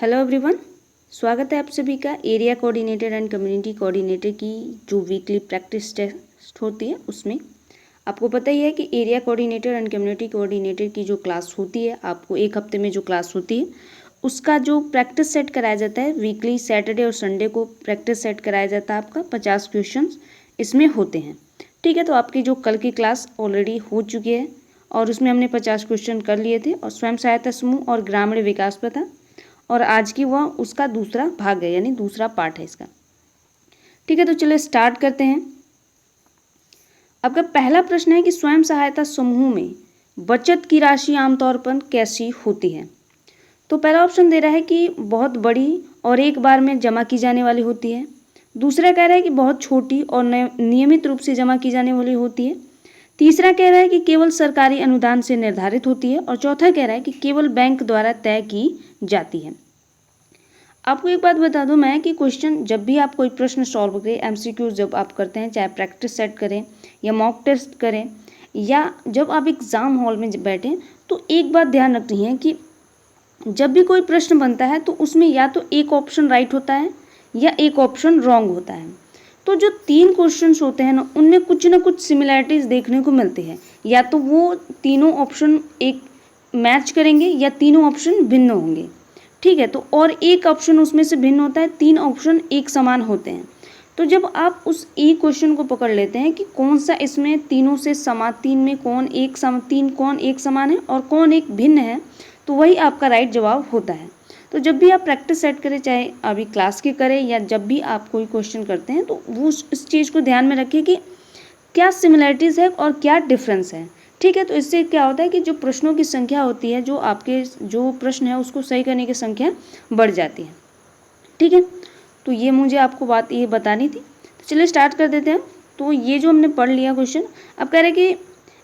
Hello everyone, स्वागत है आप सभी का area coordinator and community coordinator की जो वीकली प्रैक्टिस टेस्ट होती है उसमें। आपको पता ही है कि area coordinator and community coordinator की जो क्लास होती है, आपको एक हफ्ते में जो क्लास होती है उसका जो प्रैक्टिस सेट कराया जाता है वीकली सैटरडे और संडे को प्रैक्टिस सेट कराया जाता है। आपका 50 क्वेश्चन इसमें होते हैं। ठीक है, तो आपकी जो कल की क्लास ऑलरेडी हो चुकी है और उसमें हमने 50 क्वेश्चन कर लिए थे और स्वयं सहायता समूह और ग्रामीण विकास पर था और आज की वह उसका दूसरा भाग है, यानी दूसरा पार्ट है इसका। ठीक है, तो चलिए स्टार्ट करते हैं। आपका पहला प्रश्न है कि स्वयं सहायता समूह में बचत की राशि आमतौर पर कैसी होती है। तो पहला ऑप्शन दे रहा है कि बहुत बड़ी और एक बार में जमा की जाने वाली होती है। दूसरा कह रहा है कि बहुत छोटी और नियमित रूप से जमा की जाने वाली होती है। तीसरा कह रहा है कि केवल सरकारी अनुदान से निर्धारित होती है और चौथा कह रहा है कि केवल बैंक द्वारा तय की जाती है। आपको एक बात बता दूं मैं कि क्वेश्चन जब भी आप कोई प्रश्न सॉल्व करें, एमसीक्यूज जब आप करते हैं, चाहे प्रैक्टिस सेट करें या मॉक टेस्ट करें या जब आप एग्ज़ाम हॉल में बैठें, तो एक बात ध्यान रखनी है कि जब भी कोई प्रश्न बनता है तो उसमें या तो एक ऑप्शन राइट होता है या एक ऑप्शन रॉन्ग होता है। तो जो 3 क्वेश्चंस होते हैं ना, उनमें कुछ ना कुछ सिमिलैरिटीज़ देखने को मिलती है। या तो वो तीनों ऑप्शन एक मैच करेंगे या तीनों ऑप्शन भिन्न होंगे। ठीक है, तो और एक ऑप्शन उसमें से भिन्न होता है, 3 ऑप्शन एक समान होते हैं। तो जब आप उस एक क्वेश्चन को पकड़ लेते हैं कि कौन सा इसमें तीनों से समान, 3 में कौन एक समान है और कौन एक भिन्न है, तो वही आपका राइट जवाब होता है। तो जब भी आप प्रैक्टिस सेट करें, चाहे अभी क्लास के करें या जब भी आप कोई क्वेश्चन करते हैं, तो वो इस चीज़ को ध्यान में रखिए कि क्या सिमिलैरिटीज़ है और क्या डिफरेंस है। ठीक है, तो इससे क्या होता है कि जो प्रश्नों की संख्या होती है, जो आपके जो प्रश्न है उसको सही करने की संख्या बढ़ जाती है। ठीक है, तो ये मुझे आपको बात ये बतानी थी। तो चलिए स्टार्ट कर देते हैं। तो ये जो हमने पढ़ लिया क्वेश्चन, अब कह रहे हैं कि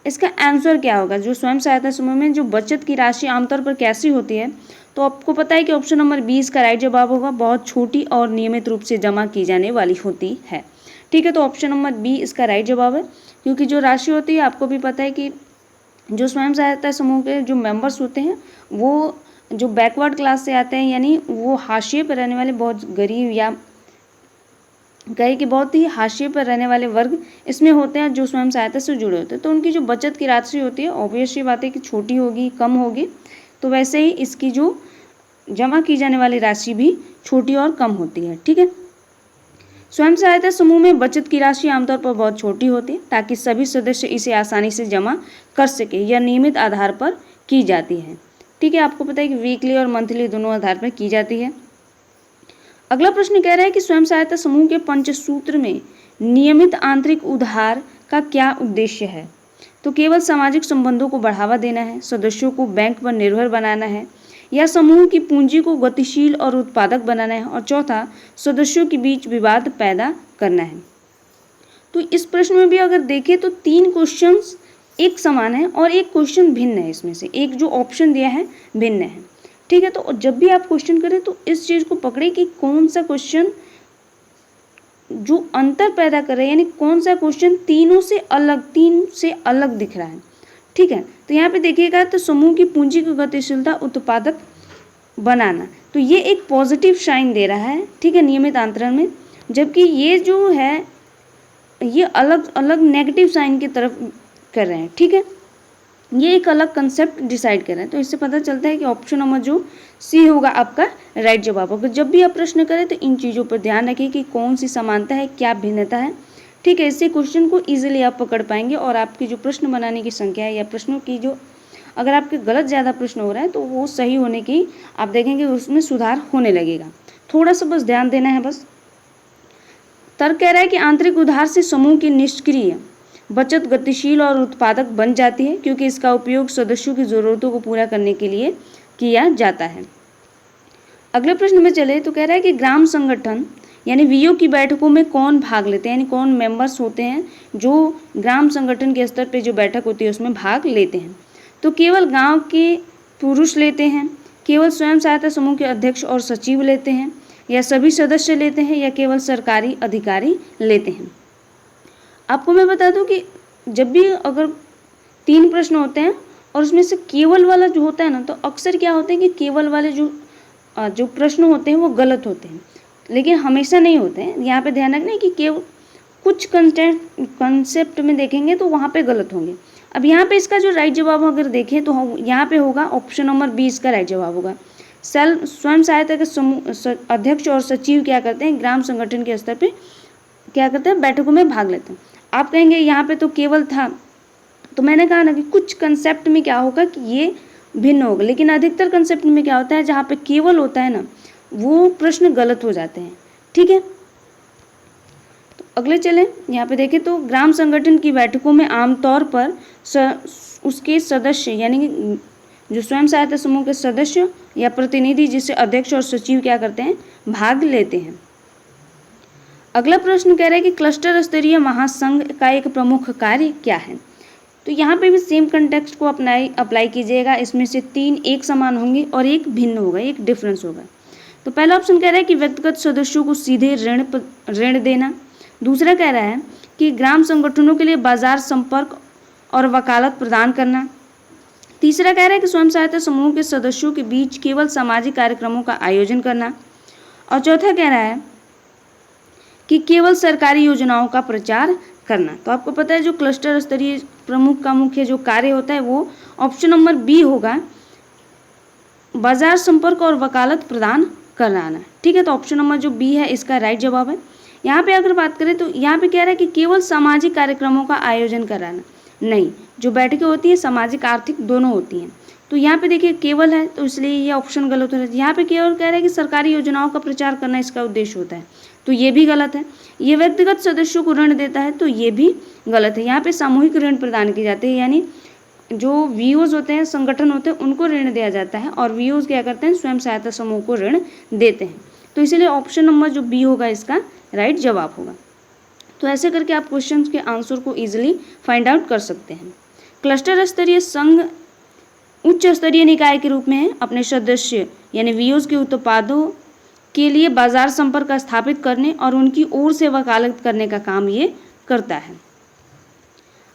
इसका आंसर क्या होगा। जो स्वयं सहायता समूह में जो बचत की राशि आमतौर पर कैसी होती है, तो आपको पता है कि ऑप्शन नंबर 20 का राइट जवाब होगा, बहुत छोटी और नियमित रूप से जमा की जाने वाली होती है। ठीक है, तो ऑप्शन नंबर बी इसका राइट जवाब है, क्योंकि जो राशि होती है आपको भी पता है कि जो स्वयं सहायता समूह के जो मेंबर्स होते हैं वो जो बैकवर्ड क्लास से आते हैं, यानी वो हाशिए पर रहने वाले, बहुत गरीब या कहे कि बहुत ही हाशिए पर रहने वाले वर्ग इसमें होते हैं जो स्वयं सहायता से जुड़े होते हैं। तो उनकी जो बचत की राशि होती है ऑब्वियस ये बात है कि छोटी होगी, कम होगी। तो वैसे ही इसकी जो जमा की जाने वाली राशि भी छोटी और कम होती है। ठीक है, स्वयं सहायता समूह में बचत की राशि आमतौर पर बहुत छोटी होती है ताकि सभी सदस्य इसे आसानी से जमा कर सके या नियमित आधार पर की जाती है। ठीक है, आपको पता है कि वीकली और मंथली दोनों आधार पर की जाती है। अगला प्रश्न कह रहा है कि स्वयं सहायता समूह के पंचसूत्र में नियमित आंतरिक उधार का क्या उद्देश्य है। तो केवल सामाजिक संबंधों को बढ़ावा देना है, सदस्यों को बैंक पर निर्भर बनाना है, या समूह की पूंजी को गतिशील और उत्पादक बनाना है, और चौथा सदस्यों के बीच विवाद पैदा करना है। तो इस प्रश्न में भी अगर देखें तो 3 क्वेश्चंस एक समान है और एक क्वेश्चन भिन्न है। इसमें से एक जो ऑप्शन दिया है भिन्न है। ठीक है, तो जब भी आप क्वेश्चन करें तो इस चीज़ को पकड़े कि कौन सा क्वेश्चन जो अंतर पैदा कर रहा है, यानी कौन सा क्वेश्चन तीन से अलग दिख रहा है। ठीक है, तो यहाँ पे देखिएगा तो समूह की पूंजी की गतिशीलता उत्पादक बनाना, तो ये एक पॉजिटिव साइन दे रहा है। ठीक है, नियमित आंतरण में, जबकि ये जो है ये अलग अलग नेगेटिव साइन की तरफ कर रहे हैं। ठीक है, ये एक अलग कंसेप्ट डिसाइड कर रहे हैं। तो इससे पता चलता है कि ऑप्शन नंबर जो सी होगा आपका राइट जवाब होगा। जब भी आप प्रश्न करें तो इन चीज़ों पर ध्यान रखिए कि कौन सी समानता है, क्या भिन्नता है। ठीक है, इससे क्वेश्चन को ईजिली आप पकड़ पाएंगे और आपकी जो प्रश्न बनाने की संख्या है या प्रश्नों की जो अगर आपके गलत ज़्यादा प्रश्न हो रहा है तो वो सही होने की आप देखेंगे उसमें सुधार होने लगेगा। थोड़ा सा बस ध्यान देना है बस। तर्क कह रहा है कि आंतरिक उधार से समूह की निष्क्रिय बचत गतिशील और उत्पादक बन जाती है क्योंकि इसका उपयोग सदस्यों की ज़रूरतों को पूरा करने के लिए किया जाता है। अगले प्रश्न में चले तो कह रहा है कि ग्राम संगठन यानी वीओ की बैठकों में कौन भाग लेते हैं, यानी कौन मेंबर्स होते हैं जो ग्राम संगठन के स्तर पे जो बैठक होती है उसमें भाग लेते हैं। तो केवल गांव के पुरुष लेते हैं, केवल स्वयं सहायता समूह के अध्यक्ष और सचिव लेते हैं, या सभी सदस्य लेते हैं, या केवल सरकारी अधिकारी लेते हैं। आपको मैं बता दूं कि जब भी अगर 3 प्रश्न होते हैं और उसमें से केवल वाला जो होता है ना, तो अक्सर क्या होता है कि केवल वाले जो जो प्रश्न होते हैं वो गलत होते हैं, लेकिन हमेशा नहीं होते हैं। यहाँ पे ध्यान रखना है कि केवल कुछ कंसेप्ट में देखेंगे तो वहाँ पे गलत होंगे। अब यहाँ पे इसका जो राइट जवाब अगर देखें तो यहाँ पे होगा ऑप्शन नंबर 20 का राइट जवाब होगा। स्वयं सहायता के समूह अध्यक्ष और सचिव क्या करते हैं, ग्राम संगठन के स्तर पे क्या करते हैं, बैठकों में भाग लेते हैं। आप कहेंगे यहाँ पे तो केवल था, तो मैंने कहा ना कि कुछ कंसेप्ट में क्या होगा कि ये भिन्न होगा, लेकिन अधिकतर कंसेप्ट में क्या होता है, जहाँ पे केवल होता है ना, वो प्रश्न गलत हो जाते हैं। ठीक है, तो अगले चलें। यहाँ पे देखें तो ग्राम संगठन की बैठकों में आमतौर पर उसके सदस्य यानी कि जो स्वयं सहायता समूह के सदस्य या प्रतिनिधि, जिसे अध्यक्ष और सचिव क्या करते हैं, भाग लेते हैं। अगला प्रश्न कह रहा है कि क्लस्टर स्तरीय महासंघ का एक प्रमुख कार्य क्या है। तो यहाँ पे भी सेम कंटेक्स्ट को अप्लाई कीजिएगा। इसमें से 3 एक समान होंगे और एक भिन्न होगा, एक डिफरेंस होगा। तो पहला ऑप्शन कह रहा है कि व्यक्तिगत सदस्यों को सीधे ऋण देना। दूसरा कह रहा है कि ग्राम संगठनों के लिए बाजार संपर्क और वकालत प्रदान करना। तीसरा कह रहा है कि स्वयं सहायता समूह के सदस्यों के बीच केवल सामाजिक कार्यक्रमों का आयोजन करना। और चौथा कह रहा है कि केवल सरकारी योजनाओं का प्रचार करना। तो आपको पता है जो क्लस्टर स्तरीय प्रमुख का मुख्य जो कार्य होता है वो ऑप्शन नंबर बी होगा, बाजार संपर्क और वकालत प्रदान कराना। ठीक है, तो ऑप्शन नंबर जो बी है इसका राइट जवाब है। यहाँ पे अगर बात करें तो यहाँ पे कह रहा है कि केवल सामाजिक कार्यक्रमों का आयोजन कराना, नहीं, जो बैठकें होती हैं सामाजिक आर्थिक दोनों होती हैं। तो यहाँ पे देखिए केवल है, तो इसलिए ये ऑप्शन गलत हो रहा है। यहाँ पे केवल कह रहा है कि सरकारी योजनाओं का प्रचार करना इसका उद्देश्य होता है, तो ये भी गलत है। ये व्यक्तिगत सदस्यों को ऋण देता है, तो ये भी गलत है। यहाँ पे सामूहिक ऋण प्रदान किए जाते हैं, यानी जो वीओज होते हैं, संगठन होते हैं, उनको ऋण दिया जाता है और वीओज क्या करते हैं, स्वयं सहायता समूह को ऋण देते हैं। तो इसलिए ऑप्शन नंबर जो बी होगा इसका राइट जवाब होगा। तो ऐसे करके आप क्वेश्चन के आंसर को ईजिली फाइंड आउट कर सकते हैं। क्लस्टर स्तरीय संघ उच्च स्तरीय निकाय के रूप में अपने सदस्य यानी वीओज के उत्पादों के लिए बाजार संपर्क स्थापित करने और उनकी ओर से वकालत करने का काम ये करता है।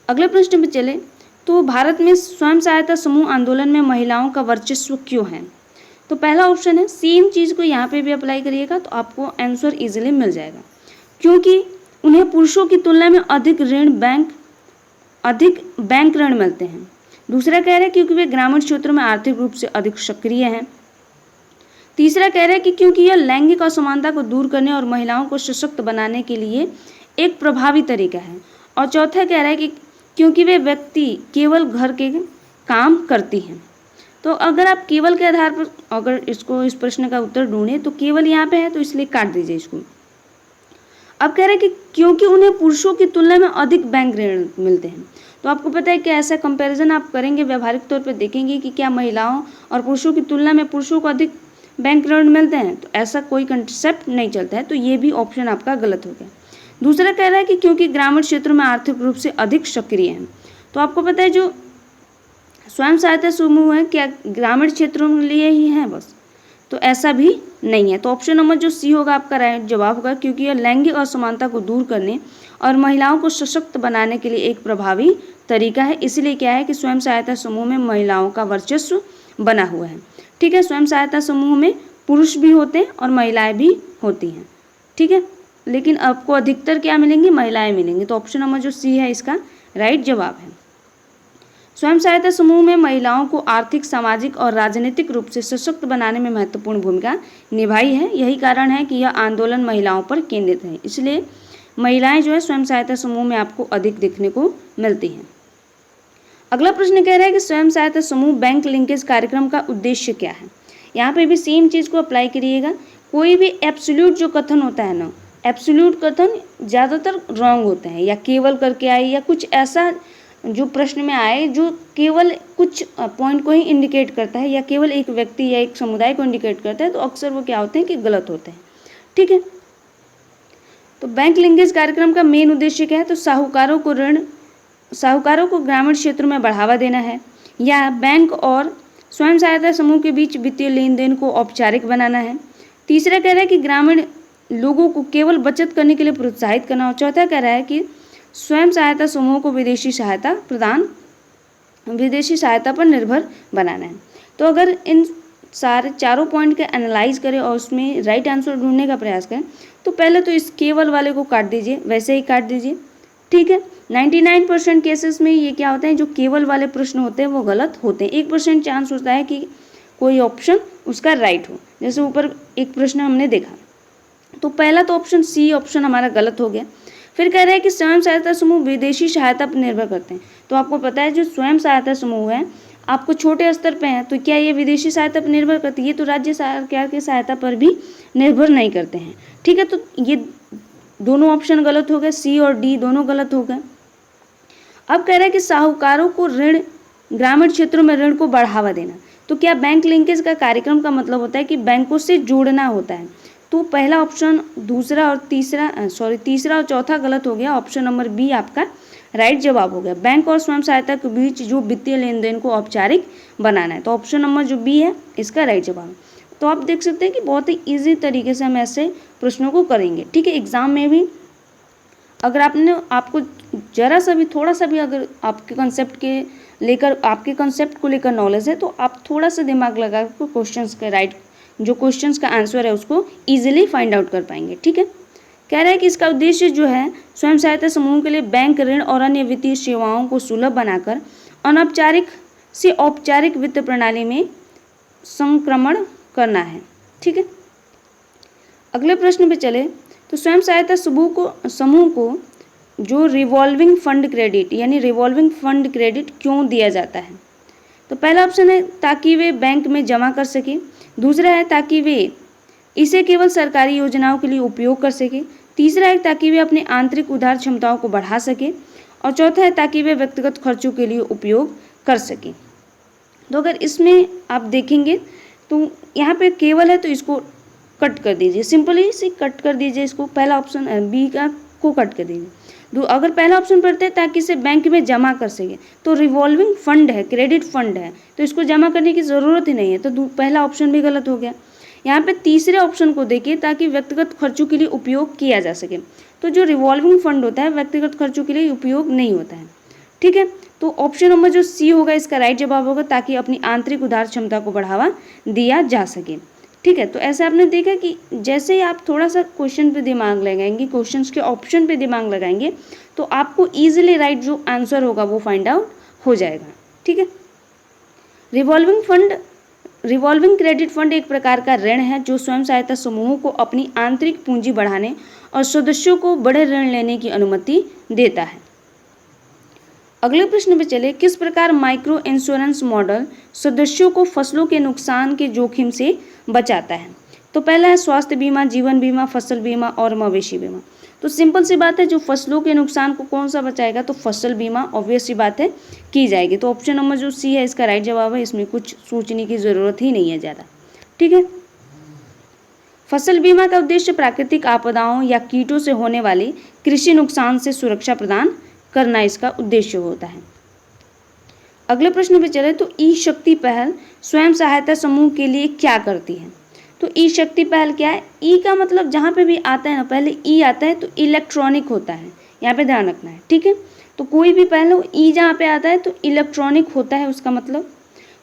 अगले प्रश्न पे चले तो भारत में स्वयं सहायता समूह आंदोलन में महिलाओं का वर्चस्व क्यों है। तो पहला ऑप्शन है, सेम चीज़ को यहाँ पे भी अप्लाई करिएगा तो आपको आंसर इजीली मिल जाएगा, क्योंकि उन्हें पुरुषों की तुलना में अधिक बैंक ऋण मिलते हैं। दूसरा कह रहे हैं क्योंकि वे ग्रामीण क्षेत्रों में आर्थिक रूप से अधिक सक्रिय हैं। तीसरा कह रहा है कि क्योंकि यह लैंगिक असमानता को दूर करने और महिलाओं को सशक्त बनाने के लिए एक प्रभावी तरीका है। और चौथा कह रहा है कि क्योंकि वे व्यक्ति केवल घर के काम करती हैं। तो अगर आप केवल के आधार पर अगर इस प्रश्न का उत्तर ढूंढें तो केवल यहाँ पे है, तो इसलिए काट दीजिए इसको। अब कह रहे हैं कि क्योंकि उन्हें पुरुषों की तुलना में अधिक बैंक ऋण मिलते हैं। तो आपको पता है कि ऐसा कंपैरिजन आप करेंगे, व्यवहारिक तौर पर देखेंगे कि क्या महिलाओं और पुरुषों की तुलना में पुरुषों को अधिक बैंक ऋण मिलते हैं, तो ऐसा कोई कंसेप्ट नहीं चलता है, तो ये भी ऑप्शन आपका गलत हो गया। दूसरा कह रहा है कि क्योंकि ग्रामीण क्षेत्रों में आर्थिक रूप से अधिक सक्रिय हैं। तो आपको पता है जो स्वयं सहायता समूह है क्या ग्रामीण क्षेत्रों के लिए ही है बस, तो ऐसा भी नहीं है। तो ऑप्शन नंबर जो सी होगा आपका राइट जवाब होगा, क्योंकि यह लैंगिक असमानता को दूर करने और महिलाओं को सशक्त बनाने के लिए एक प्रभावी तरीका है। इसलिए क्या है कि स्वयं सहायता समूह में महिलाओं का वर्चस्व बना हुआ है। ठीक है, स्वयं सहायता समूह में पुरुष भी होते हैं और महिलाएं भी होती हैं। ठीक है, लेकिन आपको अधिकतर क्या मिलेंगी, महिलाएं मिलेंगी। तो ऑप्शन नंबर जो सी है इसका राइट जवाब है। स्वयं सहायता समूह में महिलाओं को आर्थिक, सामाजिक और राजनीतिक रूप से सशक्त बनाने में महत्वपूर्ण भूमिका निभाई है। यही कारण है कि यह आंदोलन महिलाओं पर केंद्रित है, इसलिए महिलाएं जो है स्वयं सहायता समूह में आपको अधिक देखने को मिलती हैं। अगला प्रश्न कह रहा है कि स्वयं सहायता समूह बैंक लिंकेज कार्यक्रम का उद्देश्य क्या है। यहाँ पे भी सेम चीज़ को अप्लाई करिएगा। कोई भी एब्सोल्यूट जो कथन होता है ना, एब्सोल्यूट कथन ज़्यादातर रॉन्ग होते हैं, या केवल करके आए या कुछ ऐसा जो प्रश्न में आए जो केवल कुछ पॉइंट को ही इंडिकेट करता है या केवल एक व्यक्ति या एक समुदाय को इंडिकेट करता है, तो अक्सर वो क्या होते हैं कि गलत होते हैं। ठीक है, तो बैंक लिंकेज कार्यक्रम का मेन उद्देश्य क्या है, तो साहूकारों को ग्रामीण क्षेत्रों में बढ़ावा देना है, या बैंक और स्वयं सहायता समूह के बीच वित्तीय लेन देन को औपचारिक बनाना है। तीसरा कह रहा है कि ग्रामीण लोगों को केवल बचत करने के लिए प्रोत्साहित करना। और चौथा कह रहा है कि स्वयं सहायता समूह को विदेशी सहायता पर निर्भर बनाना है। तो अगर इन सारे चारों पॉइंट का एनालाइज करें और उसमें राइट आंसर ढूंढने का प्रयास करें, तो पहले तो इस केवल वाले को काट दीजिए, वैसे ही काट दीजिए, ठीक है। 99% केसेस में ये क्या होता है, जो केवल वाले प्रश्न होते हैं वो गलत होते हैं। 1% चांस होता है कि कोई ऑप्शन उसका राइट हो, जैसे ऊपर एक प्रश्न हमने देखा। तो पहला तो ऑप्शन सी ऑप्शन हमारा गलत हो गया। फिर कह रहे हैं कि स्वयं सहायता समूह विदेशी सहायता पर निर्भर करते हैं। तो आपको पता है जो स्वयं सहायता समूह है आपको छोटे स्तर पे हैं, तो क्या ये विदेशी सहायता पर निर्भर करती है? ये तो राज्य सरकार की सहायता पर भी निर्भर नहीं करते हैं, ठीक है। तो ये दोनों ऑप्शन गलत हो गए, सी और डी दोनों गलत हो गए। अब कह रहे हैं कि साहूकारों को ऋण, ग्रामीण क्षेत्रों में ऋण को बढ़ावा देना। तो क्या बैंक लिंकेज का कार्यक्रम का मतलब होता है कि बैंकों से जोड़ना होता है? तो पहला ऑप्शन, तीसरा और चौथा गलत हो गया। ऑप्शन नंबर बी आपका राइट जवाब हो गया। बैंक और स्वयं सहायता के बीच जो वित्तीय लेन देन को औपचारिक बनाना है, तो ऑप्शन नंबर जो बी है इसका राइट जवाब है। तो आप देख सकते हैं कि बहुत ही ईजी तरीके से हम ऐसे प्रश्नों को करेंगे, ठीक है। एग्जाम में भी अगर आपको जरा सा भी थोड़ा सा भी अगर आपके कंसेप्ट को लेकर नॉलेज है, तो आप थोड़ा सा दिमाग लगा कर क्वेश्चंस का आंसर है उसको इजीली फाइंड आउट कर पाएंगे, ठीक है। कह रहा है कि इसका उद्देश्य जो है स्वयं सहायता समूह के लिए बैंक ऋण और अन्य वित्तीय सेवाओं को सुलभ बनाकर अनौपचारिक से औपचारिक वित्त प्रणाली में संक्रमण करना है, ठीक है। अगले प्रश्न पे चले तो स्वयं सहायता समूह को जो रिवॉल्विंग फंड क्रेडिट क्यों दिया जाता है? तो पहला ऑप्शन है ताकि वे बैंक में जमा कर सके, दूसरा है ताकि वे इसे केवल सरकारी योजनाओं के लिए उपयोग कर सके, तीसरा है ताकि वे अपने आंतरिक उधार क्षमताओं को बढ़ा सके, और चौथा है ताकि वे व्यक्तिगत खर्चों के लिए उपयोग कर सके। तो अगर इसमें आप देखेंगे तो यहाँ पे केवल है तो इसको कट कर दीजिए, सिंपली से कट कर दीजिए इसको, पहला ऑप्शन बी का को कट कर दीजिए। अगर पहला ऑप्शन पढ़ते हैं ताकि इसे बैंक में जमा कर सके, तो रिवॉल्विंग फंड है, क्रेडिट फंड है, तो इसको जमा करने की ज़रूरत ही नहीं है, तो पहला ऑप्शन भी गलत हो गया। यहाँ पे तीसरे ऑप्शन को देखिए ताकि व्यक्तिगत खर्चों के लिए उपयोग किया जा सके, तो जो रिवॉल्विंग फंड होता है व्यक्तिगत खर्चों के लिए उपयोग नहीं होता है, ठीक है। तो ऑप्शन नंबर जो सी होगा इसका राइट जवाब होगा, ताकि अपनी आंतरिक उधार क्षमता को बढ़ावा दिया जा सके, ठीक है। तो ऐसे आपने देखा कि जैसे ही आप थोड़ा सा क्वेश्चन पे दिमाग लगाएंगे, क्वेश्चंस के ऑप्शन पे दिमाग लगाएंगे, तो आपको इजीली राइट जो आंसर होगा वो फाइंड आउट हो जाएगा, ठीक है। रिवॉल्विंग क्रेडिट फंड एक प्रकार का ऋण है जो स्वयं सहायता समूहों को अपनी आंतरिक पूंजी बढ़ाने और सदस्यों को बड़े ऋण लेने की अनुमति देता है। अगले प्रश्न पे चले, किस प्रकार माइक्रो इंश्योरेंस मॉडल सदस्यों को फसलों के नुकसान के जोखिम से बचाता है? तो पहला है स्वास्थ्य बीमा, जीवन बीमा, फसल बीमा और मवेशी बीमा। तो सिंपल सी बात है, जो फसलों के नुकसान को कौन सा बचाएगा? तो फसल बीमा ऑब्वियस सी बात है की जाएगी। तो ऑप्शन नंबर जो सी है इसका राइट जवाब है, इसमें कुछ सोचने की ज़रूरत ही नहीं है ज़्यादा, ठीक है। फसल बीमा का उद्देश्य प्राकृतिक आपदाओं या कीटों से होने वाले कृषि नुकसान से सुरक्षा प्रदान करना इसका उद्देश्य होता है। अगले प्रश्न पे चले तो ई शक्ति पहल स्वयं सहायता समूह के लिए क्या करती है? तो ई शक्ति पहल क्या है? ई का मतलब जहाँ पे भी आता है ना, पहले ई आता है तो इलेक्ट्रॉनिक होता है, यहाँ पे ध्यान रखना है, ठीक है। तो कोई भी पहले हो ई जहाँ पे आता है तो इलेक्ट्रॉनिक होता है उसका मतलब।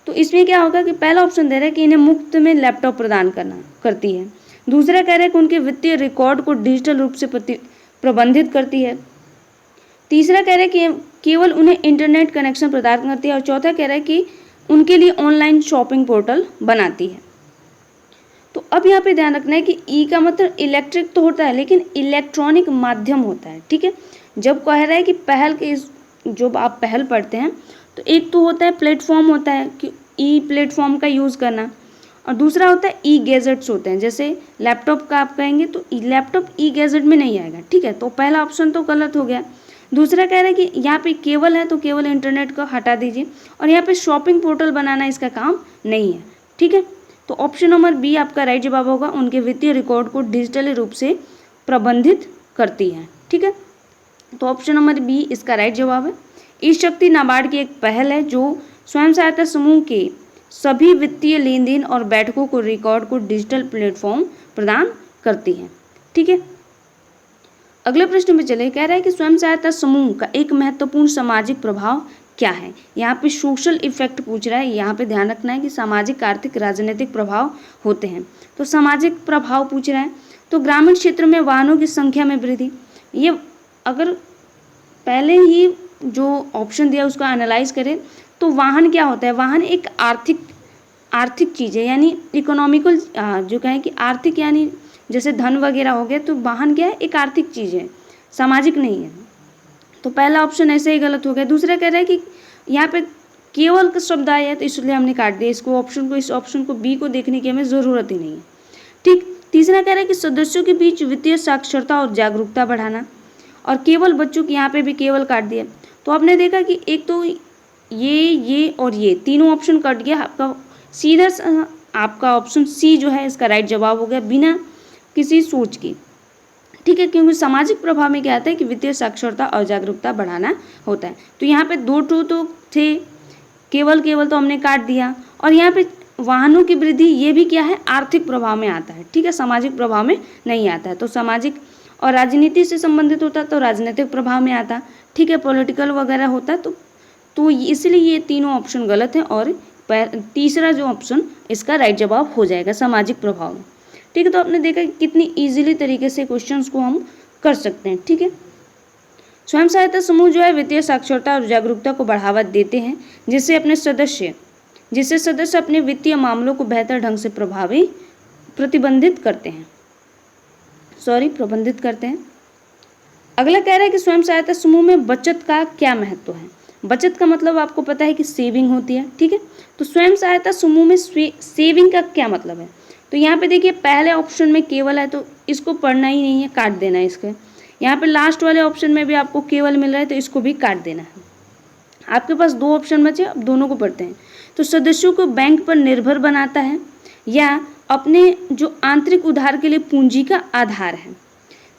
तो इसमें क्या होगा कि पहला ऑप्शन दे रहा है कि इन्हें मुफ्त में लैपटॉप प्रदान करती है, दूसरा कह रहा है कि उनके वित्तीय रिकॉर्ड को डिजिटल रूप से प्रबंधित करती है, तीसरा कह रहा है कि केवल उन्हें इंटरनेट कनेक्शन प्रदान करती है, और चौथा कह रहा है कि उनके लिए ऑनलाइन शॉपिंग पोर्टल बनाती है। तो अब यहाँ पे ध्यान रखना है कि ई का मतलब इलेक्ट्रिक तो होता है लेकिन इलेक्ट्रॉनिक माध्यम होता है, ठीक है। जब कह रहा है कि पहल के जो आप पहल पढ़ते हैं तो एक तो होता है प्लेटफॉर्म होता है कि ई प्लेटफॉर्म का यूज़ करना, और दूसरा होता है ई गैजेट्स होते हैं, जैसे लैपटॉप का आप कहेंगे तो लैपटॉप ई गैजेट में नहीं आएगा, ठीक है। तो पहला ऑप्शन तो गलत हो गया। दूसरा कह रहा है कि यहाँ पे केवल है तो केवल इंटरनेट को हटा दीजिए, और यहाँ पे शॉपिंग पोर्टल बनाना इसका काम नहीं है, ठीक है। तो ऑप्शन नंबर बी आपका राइट जवाब होगा, उनके वित्तीय रिकॉर्ड को डिजिटली रूप से प्रबंधित करती है, ठीक है। तो ऑप्शन नंबर बी इसका राइट जवाब है। ई शक्ति नाबार्ड की एक पहल है जो स्वयं सहायता समूह के सभी वित्तीय लेन देन और बैठकों को रिकॉर्ड को डिजिटल प्लेटफॉर्म प्रदान करती है, ठीक है। अगले प्रश्न में चले, कह रहा है कि स्वयं सहायता समूह का एक महत्वपूर्ण सामाजिक प्रभाव क्या है। यहाँ पे सोशल इफेक्ट पूछ रहा है, यहाँ पे ध्यान रखना है कि सामाजिक, आर्थिक, राजनीतिक प्रभाव होते हैं। तो सामाजिक प्रभाव पूछ रहा है, तो ग्रामीण क्षेत्र में वाहनों की संख्या में वृद्धि। ये अगर पहले ही जो ऑप्शन दिया उसको एनालाइज करें तो वाहन क्या होता है, वाहन एक आर्थिक चीज़ है, यानी इकोनॉमिकल, जो कहें कि आर्थिक यानी जैसे धन वगैरह हो गया, तो वाहन क्या है, एक आर्थिक चीज़ है, सामाजिक नहीं है। तो पहला ऑप्शन ऐसे ही गलत हो गया। दूसरा कह रहा है कि यहाँ पे केवल का शब्द आया है तो इसलिए हमने काट दिया इसको, इस ऑप्शन को बी को देखने की हमें ज़रूरत ही नहीं है। ठीक। तीसरा कह रहा है कि सदस्यों के बीच वित्तीय साक्षरता और जागरूकता बढ़ाना, और केवल बच्चों की, यहाँ पे भी केवल काट दिया। तो आपने देखा कि एक तो ये और ये तीनों ऑप्शन कट गया, आपका सीधा आपका ऑप्शन सी जो है इसका राइट जवाब हो गया बिना किसी सोच के। ठीक है, क्योंकि सामाजिक प्रभाव में क्या आता है कि वित्तीय साक्षरता और जागरूकता बढ़ाना होता है। तो यहाँ पे 2 तो थे, केवल तो हमने काट दिया, और यहाँ पे वाहनों की वृद्धि ये भी क्या है, आर्थिक प्रभाव में आता है। ठीक है, सामाजिक प्रभाव में नहीं आता है। तो सामाजिक और राजनीति से संबंधित होता तो राजनीतिक प्रभाव में आता। ठीक है, पॉलिटिकल वगैरह होता तो इसलिए ये तीनों ऑप्शन गलत हैं, और तीसरा जो ऑप्शन इसका राइट जवाब हो जाएगा सामाजिक प्रभाव में। ठीक है, तो आपने देखा कि कितनी इजीली तरीके से क्वेश्चंस को हम कर सकते हैं। ठीक है, स्वयं सहायता समूह जो है वित्तीय साक्षरता और जागरूकता को बढ़ावा देते हैं, जिससे सदस्य अपने वित्तीय मामलों को बेहतर ढंग से प्रबंधित करते हैं। अगला कह रहा है कि स्वयं सहायता समूह में बचत का क्या महत्व है। बचत का मतलब आपको पता है कि सेविंग होती है। ठीक है, तो स्वयं सहायता समूह में सेविंग का क्या मतलब है। तो यहाँ पे देखिए पहले ऑप्शन में केवल है तो इसको पढ़ना ही नहीं है, काट देना है इसके। यहाँ पे लास्ट वाले ऑप्शन में भी आपको केवल मिल रहा है तो इसको भी काट देना है। आपके पास 2 ऑप्शन बचे, अब दोनों को पढ़ते हैं। तो सदस्यों को बैंक पर निर्भर बनाता है या अपने जो आंतरिक उधार के लिए पूंजी का आधार है।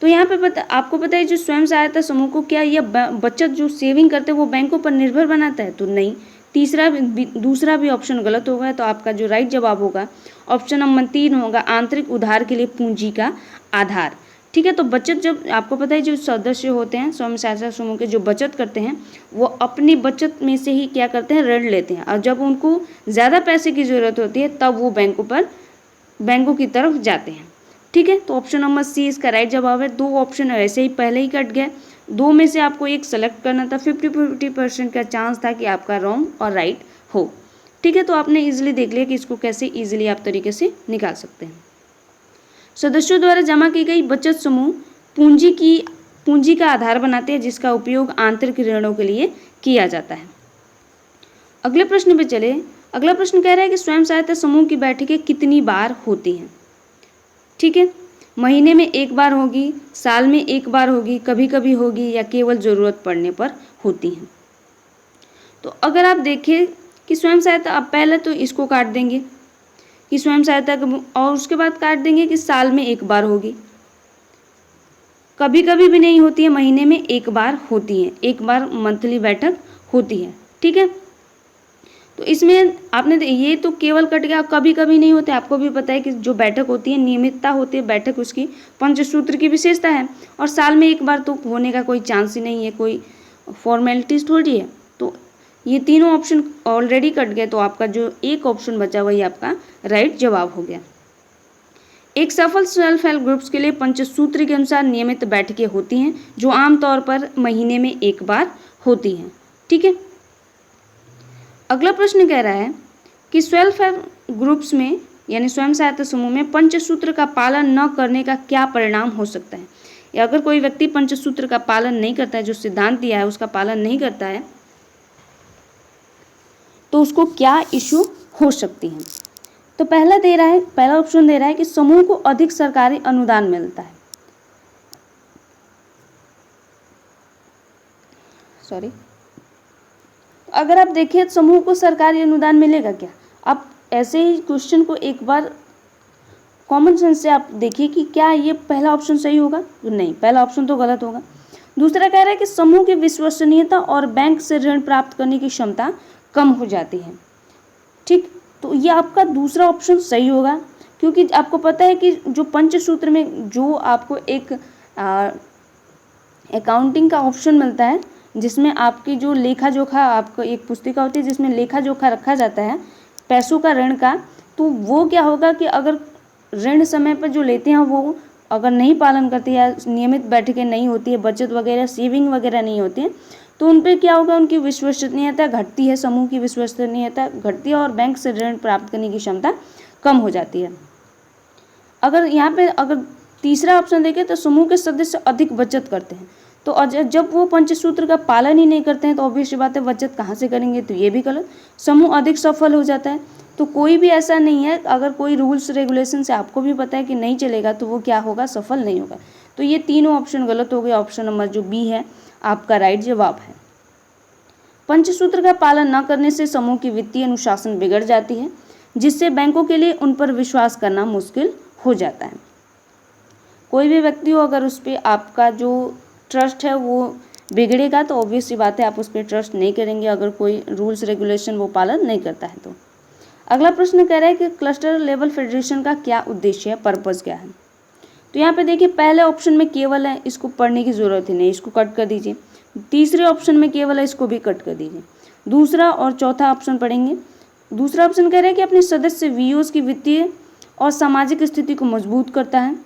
तो यहाँ पे आपको पता है जो स्वयं सहायता समूह को क्या यह बचत जो सेविंग करते हैं वो बैंकों पर निर्भर बनाता है, तो नहीं। दूसरा भी ऑप्शन गलत होगा। तो आपका जो राइट जवाब होगा ऑप्शन नंबर 3 होगा, आंतरिक उधार के लिए पूंजी का आधार। ठीक है, तो बचत जब आपको पता है जो सदस्य होते हैं स्वयं सहायता समूह के जो बचत करते हैं वो अपनी बचत में से ही क्या करते हैं, ऋण लेते हैं, और जब उनको ज़्यादा पैसे की ज़रूरत होती है तब वो बैंकों की तरफ जाते हैं। ठीक है, तो ऑप्शन नंबर सी इसका राइट जवाब है। 2 ऑप्शन ऐसे ही पहले ही कट गए, 2 में से आपको एक सेलेक्ट करना था। 50% का चांस था कि आपका रॉन्ग और राइट हो। ठीक है, तो आपने इजीली देख लिया कि इसको कैसे इजीली आप तरीके से निकाल सकते हैं। सदस्यों द्वारा जमा की गई बचत समूह पूंजी का आधार बनाते हैं, जिसका उपयोग आंतरिक ऋणों के लिए किया जाता है। अगले प्रश्न पे चले। अगला प्रश्न कह रहा है कि स्वयं सहायता समूह की बैठकें कितनी बार होती हैं। ठीक है, महीने में 1 बार होगी, साल में 1 बार होगी, कभी कभी होगी, या केवल ज़रूरत पड़ने पर होती हैं। तो अगर आप देखें कि स्वयं सहायता, आप पहले तो इसको काट देंगे कि स्वयं सहायता, और उसके बाद काट देंगे कि साल में 1 बार होगी, कभी कभी भी नहीं होती है, महीने में 1 बार होती है, 1 बार मंथली बैठक होती है। ठीक है, तो इसमें आपने ये तो केवल कट गया, कभी कभी नहीं होते। आपको भी पता है कि जो बैठक होती है नियमितता होती है बैठक, उसकी पंचसूत्र की विशेषता है, और साल में 1 बार तो होने का कोई चांस ही नहीं है, कोई फॉर्मेलिटीज थोड़ी है। तो ये तीनों ऑप्शन ऑलरेडी कट गए, तो आपका जो एक ऑप्शन बचा वही आपका राइट जवाब हो गया। एक सफल सेल्फ हेल्प ग्रुप्स के लिए पंचसूत्र के अनुसार नियमित बैठकें होती हैं, जो आमतौर पर महीने में 1 बार होती हैं। ठीक है, अगला प्रश्न कह रहा है कि सेल्फ हेल्प ग्रुप्स में यानी स्वयं सहायता समूह में पंचसूत्र का पालन न करने का क्या परिणाम हो सकता है। या अगर कोई व्यक्ति पंचसूत्र का पालन नहीं करता है, जो सिद्धांत दिया है उसका पालन नहीं करता है, तो उसको क्या इश्यू हो सकती है। तो पहला ऑप्शन दे रहा है कि समूह को अधिक सरकारी अनुदान मिलता है। अगर आप देखिए समूह को सरकारी अनुदान मिलेगा क्या। आप ऐसे ही क्वेश्चन को एक बार कॉमन सेंस से आप देखिए कि क्या ये पहला ऑप्शन सही होगा, नहीं, पहला ऑप्शन तो गलत होगा। दूसरा कह रहा है कि समूह की विश्वसनीयता और बैंक से ऋण प्राप्त करने की क्षमता कम हो जाती है। ठीक, तो ये आपका दूसरा ऑप्शन सही होगा, क्योंकि आपको पता है कि जो पंचसूत्र में जो आपको एक अकाउंटिंग का ऑप्शन मिलता है जिसमें आपकी जो लेखा जोखा, आपको एक पुस्तिका होती है जिसमें लेखा जोखा रखा जाता है पैसों का, ऋण का, तो वो क्या होगा कि अगर ऋण समय पर जो लेते हैं वो अगर नहीं पालन करते या नियमित बैठकें नहीं होती है, बचत वगैरह सेविंग वगैरह नहीं होती है, तो उन पर क्या होगा, उनकी विश्वसनीयता घटती है, समूह की विश्वसनीयता घटती है और बैंक से ऋण प्राप्त करने की क्षमता कम हो जाती है। अगर यहाँ पे अगर तीसरा ऑप्शन देखें तो समूह के सदस्य अधिक बचत करते हैं, तो जब वो पंचसूत्र का पालन ही नहीं करते हैं तो ऑब्वियस बात है बचत कहाँ से करेंगे, तो ये भी गलत। समूह अधिक सफल हो जाता है, तो कोई भी ऐसा नहीं है, अगर कोई रूल्स रेगुलेशन से आपको भी पता है कि नहीं चलेगा तो वो क्या होगा, सफल नहीं होगा। तो ये तीनों ऑप्शन गलत हो गए। ऑप्शन नंबर जो बी है आपका राइट जवाब है। पंचसूत्र का पालन न करने से समूह की वित्तीय अनुशासन बिगड़ जाती है, जिससे बैंकों के लिए उन पर विश्वास करना मुश्किल हो जाता है। कोई भी व्यक्ति हो, अगर उस पर आपका जो ट्रस्ट है वो बिगड़ेगा तो ऑब्वियस सी बात है आप उस पर ट्रस्ट नहीं करेंगे, अगर कोई रूल्स रेगुलेशन वो पालन नहीं करता है तो। अगला प्रश्न कह रहा है कि क्लस्टर लेवल फेडरेशन का क्या उद्देश्य है, पर्पज़ क्या है। तो यहाँ पे देखिए पहले ऑप्शन में केवल है, इसको पढ़ने की ज़रूरत ही नहीं, इसको कट कर दीजिए। तीसरे ऑप्शन में केवल है, इसको भी कट कर दीजिए। दूसरा और चौथा ऑप्शन पढ़ेंगे। दूसरा ऑप्शन कह रहा है कि अपने सदस्य वीओस की वित्तीय और सामाजिक स्थिति को मजबूत करता है।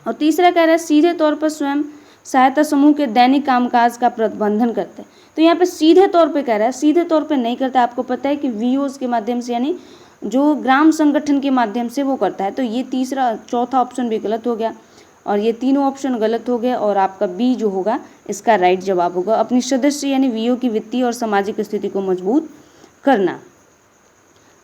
और तीसरा कह रहा है सीधे तौर पर स्वयं सहायता समूह के दैनिक कामकाज का प्रबंधन करता है। तो यहाँ पे सीधे तौर पे कह रहा है, सीधे तौर पे नहीं करता। आपको पता है कि वीओस के माध्यम से, यानी जो ग्राम संगठन के माध्यम से वो करता है। तो ये तीसरा चौथा ऑप्शन भी गलत हो गया और ये तीनों ऑप्शन गलत हो गए और आपका बी जो होगा इसका राइट जवाब होगा, अपनी सदस्य यानी वीओ की वित्तीय और सामाजिक स्थिति को मजबूत करना।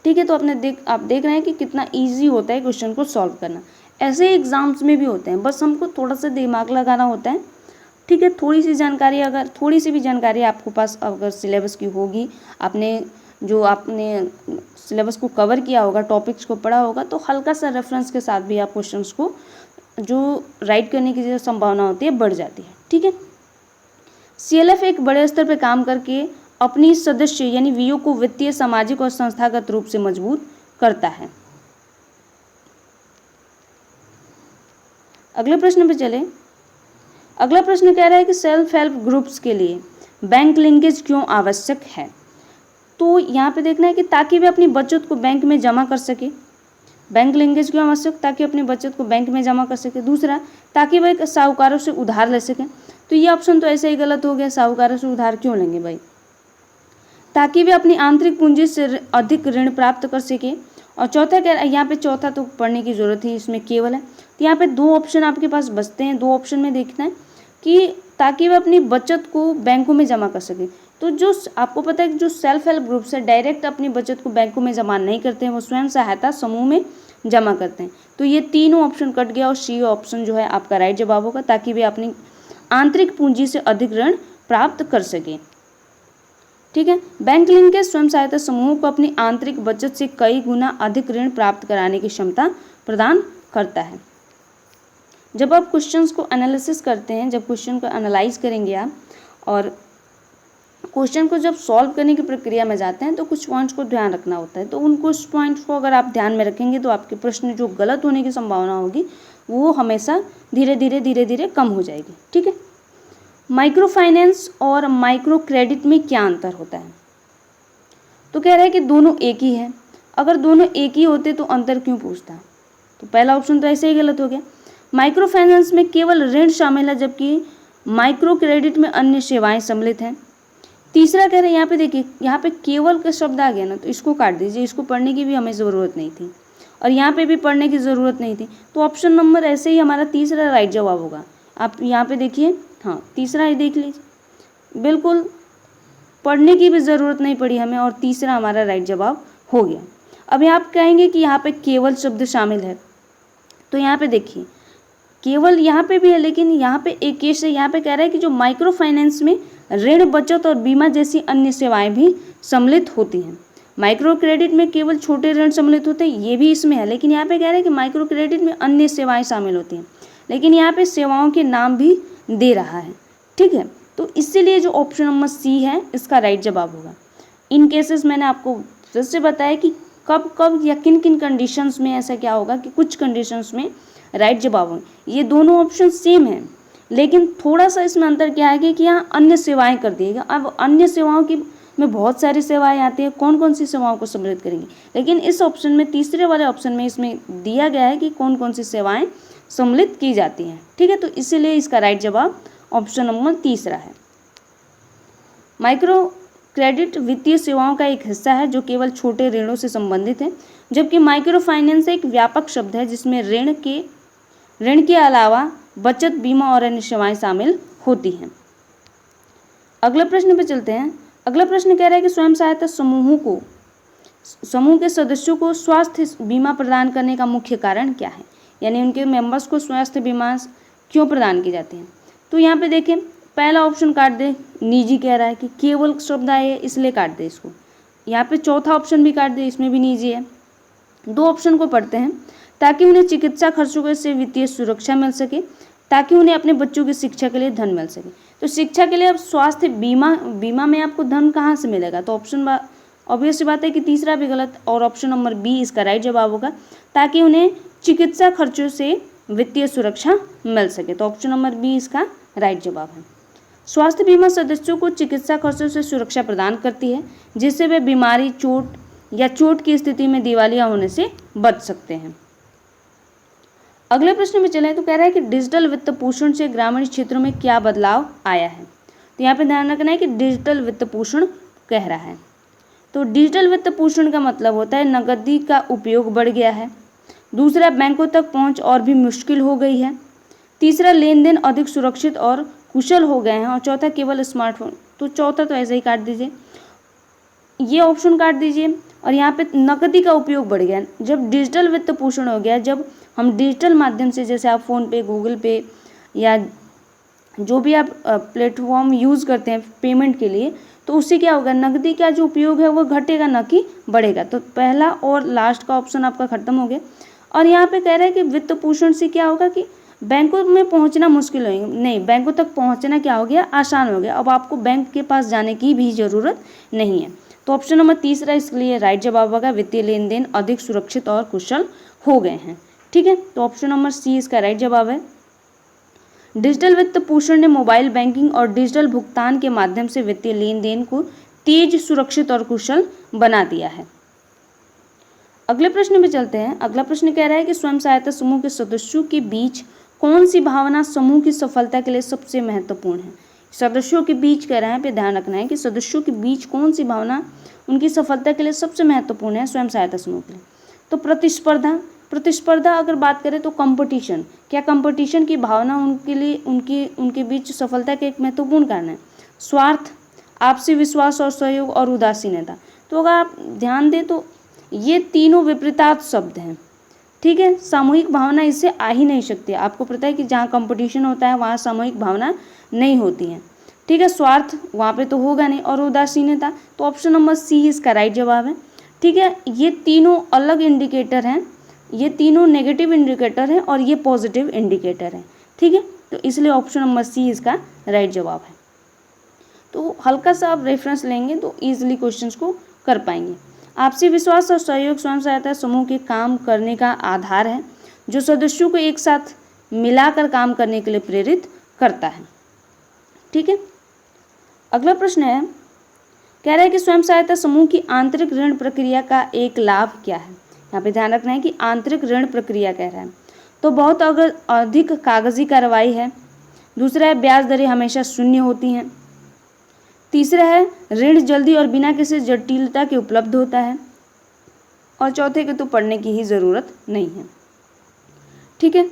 ठीक है, तो आप देख रहे हैं कि कितना ईजी होता है क्वेश्चन को सॉल्व करना। ऐसे एग्जाम्स में भी होते हैं, बस हमको थोड़ा सा दिमाग लगाना होता है। ठीक है, थोड़ी सी भी जानकारी आपके पास अगर सिलेबस की होगी, आपने सिलेबस को कवर किया होगा, टॉपिक्स को पढ़ा होगा, तो हल्का सा रेफरेंस के साथ भी आप क्वेश्चंस को जो राइट करने की जो संभावना होती है बढ़ जाती है। ठीक है, सीएलएफ एक बड़े स्तर पर काम करके अपनी सदस्य यानी वीओ को वित्तीय, सामाजिक और संस्थागत रूप से मजबूत करता है। अगले प्रश्न पे चले। अगला प्रश्न कह रहा है कि सेल्फ हेल्प ग्रुप्स के लिए बैंक लिंकेज क्यों आवश्यक है। तो यहाँ पे देखना है कि ताकि वे अपनी बचत को बैंक में जमा कर सके। बैंक लिंकेज क्यों आवश्यक, ताकि अपनी बचत को बैंक में जमा कर सके। दूसरा, ताकि वह साहूकारों से उधार ले सकें। तो ये ऑप्शन तो ऐसे ही गलत हो गया, साहूकारों से उधार क्यों लेंगे भाई। ताकि वे अपनी आंतरिक पूंजी से अधिक ऋण प्राप्त कर सके। और चौथा कह रहा है, यहाँ पे चौथा तो पढ़ने की जरूरत है, इसमें केवल है। तो यहाँ पे दो ऑप्शन आपके पास बचते हैं। दो ऑप्शन में देखना है कि ताकि वे अपनी बचत को बैंकों में जमा कर सके। तो जो आपको पता है कि जो सेल्फ हेल्प ग्रुप से डायरेक्ट अपनी बचत को बैंकों में जमा नहीं करते हैं, वो स्वयं सहायता समूह में जमा करते हैं। तो ये तीनों ऑप्शन कट गया और सी ऑप्शन जो है आपका राइट जवाब होगा, ताकि वे अपनी आंतरिक पूंजी से अधिक ऋण प्राप्त कर सकें। ठीक है, बैंक लिंकेज स्वयं सहायता समूह को अपनी आंतरिक बचत से कई गुना अधिक ऋण प्राप्त कराने की क्षमता प्रदान करता है। जब आप क्वेश्चंस को एनालिसिस करते हैं, जब क्वेश्चन को एनालाइज करेंगे आप और क्वेश्चन को जब सॉल्व करने की प्रक्रिया में जाते हैं तो कुछ पॉइंट्स को ध्यान रखना होता है। तो उन कुछ पॉइंट्स को अगर आप ध्यान में रखेंगे तो आपके प्रश्न जो गलत होने की संभावना होगी वो हमेशा धीरे धीरे कम हो जाएगी। ठीक है, माइक्रो फाइनेंस और माइक्रो क्रेडिट में क्या अंतर होता है। तो कह रहा है कि दोनों एक ही है। अगर दोनों एक ही होते तो अंतर क्यों पूछता। तो पहला ऑप्शन तो ऐसे ही गलत हो गया। माइक्रो फाइनेंस में केवल ऋण शामिल है, जबकि माइक्रो क्रेडिट में अन्य सेवाएं सम्मिलित हैं। तीसरा कह रहे हैं, यहाँ पे देखिए, यहाँ पे केवल का शब्द आ गया ना, तो इसको काट दीजिए, इसको पढ़ने की भी हमें ज़रूरत नहीं थी और यहाँ पे भी पढ़ने की ज़रूरत नहीं थी। तो ऑप्शन नंबर ऐसे ही हमारा तीसरा राइट जवाब होगा। आप यहाँ पे देखिए, हाँ तीसरा ही देख लीजिए, बिल्कुल पढ़ने की भी ज़रूरत नहीं पड़ी हमें और तीसरा हमारा राइट जवाब हो गया। अब आप कहेंगे कि यहाँ पे केवल शब्द शामिल है, तो यहाँ पे देखिए केवल यहाँ पे भी है, लेकिन यहाँ पे एक केस है। यहाँ पे कह रहा है कि जो माइक्रो फाइनेंस में ऋण, बचत और बीमा जैसी अन्य सेवाएं भी सम्मिलित होती हैं। माइक्रो क्रेडिट में केवल छोटे ऋण सम्मिलित होते हैं, ये भी इसमें है, लेकिन यहाँ पे कह रहे हैं कि माइक्रो क्रेडिट में अन्य सेवाएं शामिल होती हैं, लेकिन यहाँ पे सेवाओं के नाम भी दे रहा है। ठीक है, तो इसीलिए जो ऑप्शन नंबर सी है इसका राइट जवाब होगा। इन केसेस मैंने आपको फिर से बताया कि कब कब या किन किन कंडीशंस में ऐसा क्या होगा कि कुछ कंडीशंस में राइट जवाब होंगे। ये दोनों ऑप्शन सेम हैं, लेकिन थोड़ा सा इसमें अंतर क्या है कि यहाँ अन्य सेवाएं कर दी है। अब अन्य सेवाओं की में बहुत सारी सेवाएं आती है, कौन कौन सी सेवाओं को सम्मिलित करेंगी, लेकिन इस ऑप्शन में तीसरे वाले ऑप्शन में इसमें दिया गया है कि कौन कौन सी सेवाएं सम्मिलित की जाती हैं। ठीक है, तो इसीलिए इसका राइट जवाब ऑप्शन नंबर तीसरा है। माइक्रो क्रेडिट वित्तीय सेवाओं का एक हिस्सा है जो केवल छोटे ऋणों से संबंधित है, जबकि माइक्रो फाइनेंस एक व्यापक शब्द है जिसमें ऋण के अलावा बचत, बीमा और अन्य सेवाएं शामिल होती हैं। अगला प्रश्न पे चलते हैं। अगला प्रश्न कह रहा है कि स्वयं सहायता समूह के सदस्यों को स्वास्थ्य बीमा प्रदान करने का मुख्य कारण क्या है, यानी उनके मेंबर्स को स्वास्थ्य बीमा क्यों प्रदान की जाती है। तो यहाँ पे देखें, पहला ऑप्शन काट दे, निजी कह रहा है कि केवल शब्द आए इसलिए काट दे इसको। यहाँ पे चौथा ऑप्शन भी काट दे, इसमें भी निजी है। दो ऑप्शन को पढ़ते हैं, ताकि उन्हें चिकित्सा खर्चों से वित्तीय सुरक्षा मिल सके, ताकि उन्हें अपने बच्चों की शिक्षा के लिए धन मिल सके। तो शिक्षा के लिए अब स्वास्थ्य बीमा में आपको धन कहाँ से मिलेगा, तो ऑप्शन ऑब्वियस सी बात है कि तीसरा भी गलत, और ऑप्शन नंबर बी इसका राइट जवाब होगा, ताकि उन्हें चिकित्सा खर्चों से वित्तीय सुरक्षा मिल सके। तो ऑप्शन नंबर बी इसका राइट जवाब है। स्वास्थ्य बीमा सदस्यों को चिकित्सा खर्चों से सुरक्षा प्रदान करती है, जिससे वे बीमारी, चोट की स्थिति में दिवालिया होने से बच सकते हैं। अगले प्रश्न में चलें तो कह रहा है कि डिजिटल वित्त पोषण से ग्रामीण क्षेत्रों में क्या बदलाव आया है। तो यहाँ पे ध्यान रखना है कि डिजिटल वित्त पोषण कह रहा है। तो डिजिटल वित्त पोषण का मतलब होता है नकदी का उपयोग बढ़ गया है। दूसरा, बैंकों तक पहुँच और भी मुश्किल हो गई है। तीसरा, लेन देन अधिक सुरक्षित और कुशल हो गए हैं। और चौथा, केवल स्मार्टफोन। तो चौथा तो ऐसे ही काट दीजिए, ये ऑप्शन काट दीजिए। और यहाँ पे नकदी का उपयोग बढ़ गया। जब डिजिटल वित्त पोषण हो गया, जब हम डिजिटल माध्यम से, जैसे आप फ़ोन पे, गूगल पे या जो भी आप प्लेटफॉर्म यूज़ करते हैं पेमेंट के लिए, तो उससे क्या होगा, नकदी का जो उपयोग है वो घटेगा न कि बढ़ेगा। तो पहला और लास्ट का ऑप्शन आपका खत्म हो गया। और यहाँ पे कह रहा है कि वित्त पोषण से क्या होगा कि बैंकों में पहुँचना मुश्किल होगा, नहीं, बैंकों तक पहुँचना क्या हो गया, आसान हो गया। अब आपको बैंक के पास जाने की भी ज़रूरत नहीं है। तो ऑप्शन नंबर तीसरा इसके लिए राइट जवाब होगा, वित्तीय लेन देन अधिक सुरक्षित और कुशल हो गए हैं। ठीक है, तो ऑप्शन नंबर सी इसका राइट जवाब है। डिजिटल वित्त पोषण ने मोबाइल बैंकिंग और डिजिटल भुगतान के माध्यम से वित्तीय लेन देन को तेज, सुरक्षित और कुशल बना दिया है। अगले प्रश्न में चलते हैं। अगला प्रश्न कह रहा है कि स्वयं सहायता समूह के सदस्यों के बीच कौन सी भावना समूह की सफलता के लिए सबसे महत्वपूर्ण है। सदस्यों के बीच कह रहे हैं, पे ध्यान रखना है कि सदस्यों के बीच कौन सी भावना उनकी सफलता के लिए सबसे महत्वपूर्ण है स्वयं सहायता समूह के लिए। तो प्रतिस्पर्धा अगर बात करें तो कंपटीशन, क्या कंपटीशन की भावना उनके लिए उनके बीच सफलता के एक महत्वपूर्ण कारण है। स्वार्थ, आपसी विश्वास और सहयोग और उदासीनता। तो अगर आप ध्यान दें तो ये तीनों विपरीतार्थ शब्द हैं। ठीक है, सामूहिक भावना इससे आ ही नहीं सकती। आपको पता है कि जहाँ कंपटीशन होता है वहाँ सामूहिक भावना नहीं होती है। ठीक है, स्वार्थ वहाँ पे तो होगा नहीं, और उदासीनता, तो ऑप्शन नंबर सी इसका राइट जवाब है। ठीक है, ये तीनों अलग इंडिकेटर हैं, ये तीनों नेगेटिव इंडिकेटर हैं और ये पॉजिटिव इंडिकेटर हैं। ठीक है, तो इसलिए ऑप्शन नंबर सी इसका राइट जवाब है। तो हल्का सा आप रेफरेंस लेंगे तो ईजिली क्वेश्चंस को कर पाएंगे। आपसी विश्वास और सहयोग स्वयं सहायता समूह के काम करने का आधार है, जो सदस्यों को एक साथ मिलाकर काम करने के लिए प्रेरित करता है। ठीक है, अगला प्रश्न है, कह रहा है कि स्वयं सहायता समूह की आंतरिक ऋण प्रक्रिया का एक लाभ क्या है। यहाँ पे ध्यान रखना है कि आंतरिक ऋण प्रक्रिया कह रहा है, तो बहुत अगर अधिक कागजी कार्रवाई है। दूसरा है, ब्याज दरें हमेशा शून्य होती हैं। तीसरा है, ऋण जल्दी और बिना किसी जटिलता के उपलब्ध होता है। और चौथे के तो पढ़ने की ही ज़रूरत नहीं है। ठीक है,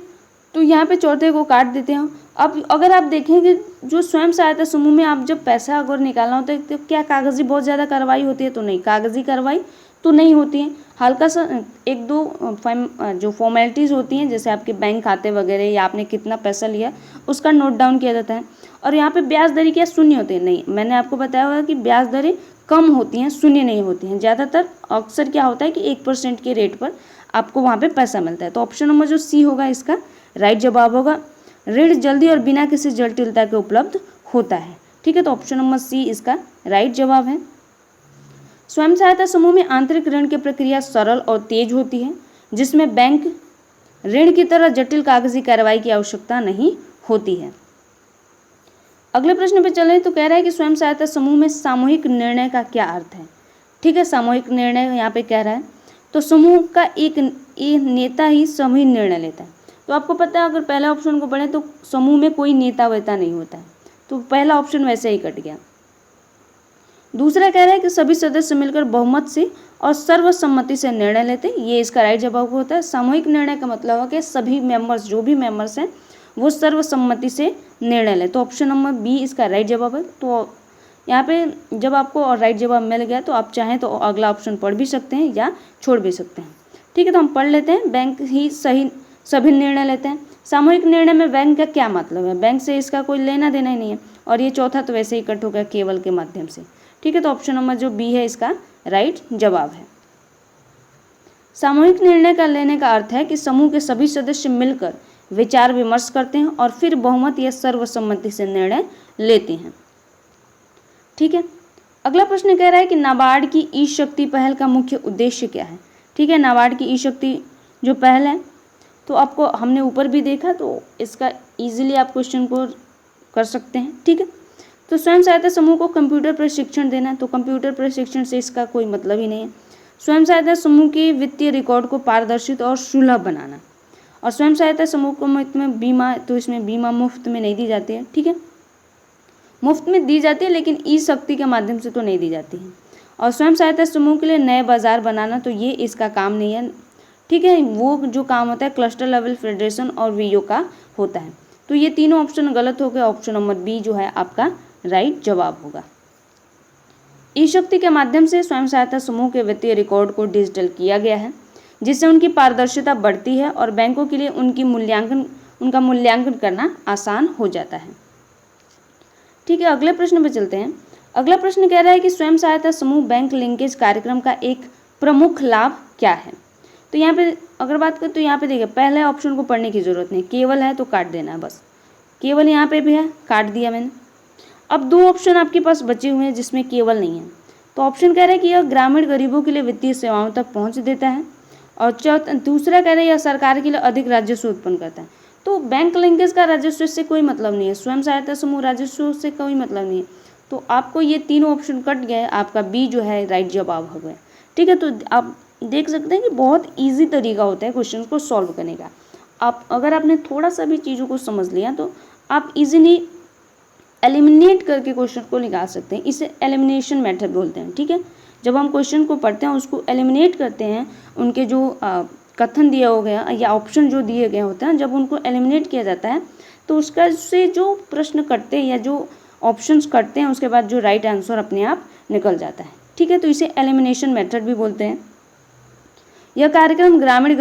तो यहाँ पे चौथे को काट देते हैं। अब अगर आप देखें कि जो स्वयं सहायता समूह में आप जब पैसा अगर निकालना होता है तो क्या कागजी बहुत ज़्यादा कार्रवाई होती है, तो नहीं, कागजी कार्रवाई तो नहीं होती है। हल्का सा एक दो जो फॉर्मेलिटीज़ होती हैं, जैसे आपके बैंक खाते वगैरह या आपने कितना पैसा लिया उसका नोट डाउन किया जाता है। और यहाँ पे ब्याज दरें क्या शून्य होती है, नहीं, मैंने आपको बताया हुआ कि ब्याज दरें कम होती हैं, शून्य नहीं होती हैं। ज़्यादातर अक्सर क्या होता है कि 1% के रेट पर आपको वहाँ पे पैसा मिलता है। तो ऑप्शन नंबर जो सी होगा इसका राइट जवाब होगा, ऋण जल्दी और बिना किसी जटिलता के उपलब्ध होता है। ठीक है, तो ऑप्शन नंबर सी इसका राइट जवाब है। स्वयं सहायता समूह में आंतरिक ऋण की प्रक्रिया सरल और तेज होती है, जिसमें बैंक ऋण की तरह जटिल कागजी कार्रवाई की आवश्यकता नहीं होती है। अगले प्रश्न पे चले तो कह रहा है कि स्वयं सहायता समूह में सामूहिक निर्णय का क्या अर्थ है। ठीक है, सामूहिक निर्णय यहाँ पे कह रहा है तो समूह का एक नेता ही सामूहिक निर्णय लेता है। तो आपको पता है अगर पहला ऑप्शन को पढ़े तो समूह में कोई नेता वेता नहीं होता है, तो पहला ऑप्शन वैसे ही कट गया। दूसरा कह रहा है कि सभी सदस्य मिलकर बहुमत से और सर्वसम्मति से निर्णय लेते हैं, ये इसका राइट जवाब होता है। सामूहिक निर्णय का मतलब है कि सभी मेंबर्स, जो भी मेंबर्स हैं वो सर्वसम्मति से निर्णय लें, तो ऑप्शन नंबर बी इसका राइट जवाब है। तो यहाँ पे जब आपको राइट जवाब मिल गया तो आप चाहें तो अगला ऑप्शन पढ़ भी सकते हैं या छोड़ भी सकते हैं। ठीक है, तो हम पढ़ लेते हैं। बैंक ही सभी निर्णय लेते हैं। सामूहिक निर्णय में बैंक का क्या मतलब है, बैंक से इसका कोई लेना देना ही नहीं है। और ये चौथा तो वैसे ही कट हो गया केवल के माध्यम से। ठीक है, तो ऑप्शन नंबर जो बी है इसका राइट जवाब है। सामूहिक निर्णय का लेने का अर्थ है कि समूह के सभी सदस्य मिलकर विचार विमर्श करते हैं और फिर बहुमत या सर्वसम्मति से निर्णय लेते हैं। ठीक है, अगला प्रश्न कह रहा है कि नाबार्ड की ई शक्ति पहल का मुख्य उद्देश्य क्या है। ठीक है, नाबार्ड की ई शक्ति जो पहल है तो आपको हमने ऊपर भी देखा, तो इसका इजीली आप क्वेश्चन को कर सकते हैं। ठीक है, तो स्वयं सहायता समूह को कंप्यूटर प्रशिक्षण देना, तो कंप्यूटर प्रशिक्षण से इसका कोई मतलब ही नहीं है। स्वयं सहायता समूह के वित्तीय रिकॉर्ड को पारदर्शी और सुलभ बनाना, और स्वयं सहायता समूह को में बीमा, तो इसमें बीमा मुफ्त में नहीं दी जाती है। ठीक है, मुफ्त में दी जाती है लेकिन ई शक्ति के माध्यम से तो नहीं दी जाती है। और स्वयं सहायता समूह के लिए नए बाजार बनाना, तो ये इसका काम नहीं है। ठीक है, वो जो काम होता है क्लस्टर लेवल फेडरेशन और वीओ का होता है। तो ये तीनों ऑप्शन गलत हो गए, ऑप्शन नंबर बी जो है आपका राइट जवाब होगा। ई शक्ति के माध्यम से स्वयं सहायता समूह के वित्तीय रिकॉर्ड को डिजिटल किया गया है, जिससे उनकी पारदर्शिता बढ़ती है और बैंकों के लिए उनका मूल्यांकन करना आसान हो जाता है। ठीक है, अगले प्रश्न पर चलते हैं। अगला प्रश्न कह रहा है कि स्वयं सहायता समूह बैंक लिंकेज कार्यक्रम का एक प्रमुख लाभ क्या है। तो यहाँ पे अगर बात करें तो यहाँ पे देखिए पहले ऑप्शन को पढ़ने की जरूरत नहीं, केवल है तो काट देना है बस। केवल यहाँ पे भी है, काट दिया मैंने। अब दो ऑप्शन आपके पास बचे हुए हैं जिसमें केवल नहीं है, तो ऑप्शन कह रहा है कि यह ग्रामीण गरीबों के लिए वित्तीय सेवाओं तक पहुँच देता है, और दूसरा कह रहा है यह सरकार के लिए अधिक राजस्व उत्पन्न करता है। तो बैंक लिंकेज का राजस्व से कोई मतलब नहीं है, स्वयं सहायता समूह राजस्व से कोई मतलब नहीं है, तो आपको ये तीनों ऑप्शन कट गए, आपका बी जो है राइट जवाब हो गया। ठीक है, तो आप देख सकते हैं कि बहुत इजी तरीका होता है क्वेश्चन को सॉल्व करने का। आप अगर आपने थोड़ा सा भी चीज़ों को समझ लिया तो आप इजीली एलिमिनेट करके क्वेश्चन को निकाल सकते हैं। इसे एलिमिनेशन मेथड बोलते हैं। ठीक है, जब हम क्वेश्चन को पढ़ते हैं उसको एलिमिनेट करते हैं, उनके जो कथन दिया हो गया या ऑप्शन जो दिए गए होते हैं, जब उनको एलिमिनेट किया जाता है तो उसका से जो प्रश्न कटते हैं या जो ऑप्शंस कटते हैं उसके बाद जो राइट आंसर अपने आप निकल जाता है। ठीक है, तो इसे एलिमिनेशन मेथड भी बोलते हैं। यह कार्यक्रम ग्रामीण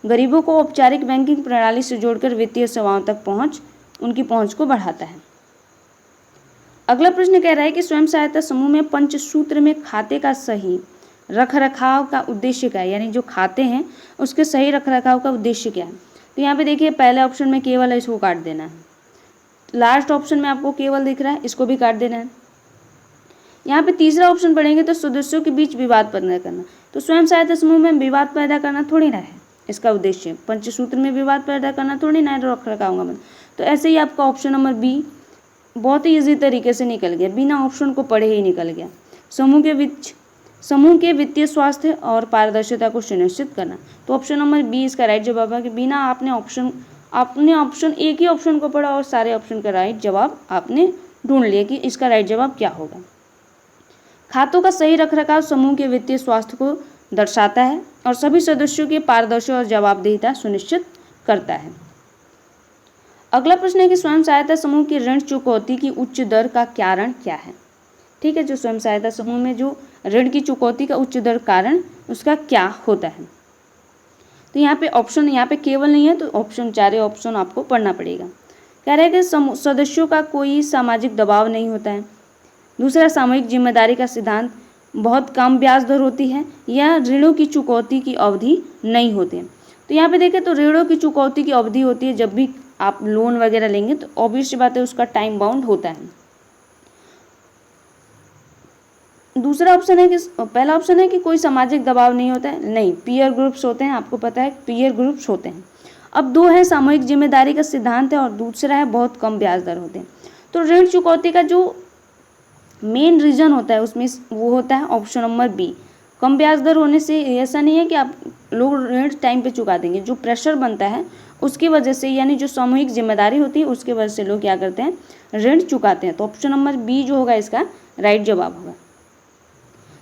गरीबों को औपचारिक बैंकिंग प्रणाली से जोड़कर वित्तीय सेवाओं तक उनकी पहुंच को बढ़ाता है। अगला प्रश्न कह रहा है कि स्वयं सहायता समूह में पंचसूत्र में खाते का सही रखरखाव का उद्देश्य क्या है, यानी जो खाते हैं उसके सही रखरखाव का उद्देश्य क्या है। तो यहाँ पे देखिए पहले ऑप्शन में केवल है, इसको काट देना है। लास्ट ऑप्शन में आपको केवल दिख रहा है, इसको भी काट देना है। यहाँ पे तीसरा ऑप्शन पढ़ेंगे तो सदस्यों के बीच विवाद पैदा करना, तो स्वयं सहायता समूह में विवाद पैदा करना थोड़ी ना है इसका उद्देश्य, पंचसूत्र में विवाद पैदा करना थोड़ी ना है रखरखाव का। तो ऐसे ही आपका ऑप्शन नंबर बी बहुत ही ईजी तरीके से निकल गया, बिना ऑप्शन को पढ़े ही निकल गया। समूह के वित्तीय स्वास्थ्य और पारदर्शिता को सुनिश्चित करना, तो ऑप्शन नंबर बी इसका राइट जवाब है कि बिना आपने ऑप्शन एक ही ऑप्शन को पढ़ा और सारे ऑप्शन का राइट जवाब आपने ढूंढ लिया कि इसका राइट जवाब क्या होगा। खातों का सही रखरखाव समूह के वित्तीय स्वास्थ्य को दर्शाता है और सभी सदस्यों की पारदर्शी और जवाबदेहिता सुनिश्चित करता है। अगला प्रश्न है कि स्वयं सहायता समूह की ऋण चुकौती की उच्च दर का कारण क्या है। ठीक है, जो स्वयं सहायता समूह में जो ऋण की चुकौती का उच्च दर कारण उसका क्या होता है। तो यहाँ पे केवल नहीं है, तो ऑप्शन चारे ऑप्शन आपको पढ़ना पड़ेगा। कह रहे हैं कि सदस्यों का कोई सामाजिक दबाव नहीं होता है। दूसरा, सामूहिक जिम्मेदारी का सिद्धांत, बहुत कम ब्याज दर होती है, या ऋणों की चुकौती की अवधि नहीं होती है। तो यहाँ पे देखें तो ऋणों की चुकौती की अवधि होती है, जब भी आप लोन वगैरह लेंगे तो ऑब्वियस बात है उसका टाइम बाउंड होता है। दूसरा ऑप्शन है कि पहला ऑप्शन है कि कोई सामाजिक दबाव नहीं होता है, नहीं, पीयर ग्रुप्स होते हैं, आपको पता है पीयर ग्रुप्स होते हैं। अब दो है सामूहिक जिम्मेदारी का सिद्धांत है और दूसरा है बहुत कम ब्याज दर होते हैं। तो ऋण चुकौती का जो मेन रीजन होता है उसमें वो होता है ऑप्शन नंबर बी, कम ब्याज दर होने से। ऐसा नहीं है कि आप लोग ऋण टाइम पे चुका देंगे, जो प्रेशर बनता है उसकी वजह से, यानी जो सामूहिक जिम्मेदारी होती है उसकी वजह से लोग क्या करते हैं, ऋण चुकाते हैं। तो ऑप्शन नंबर बी जो होगा इसका राइट जवाब होगा।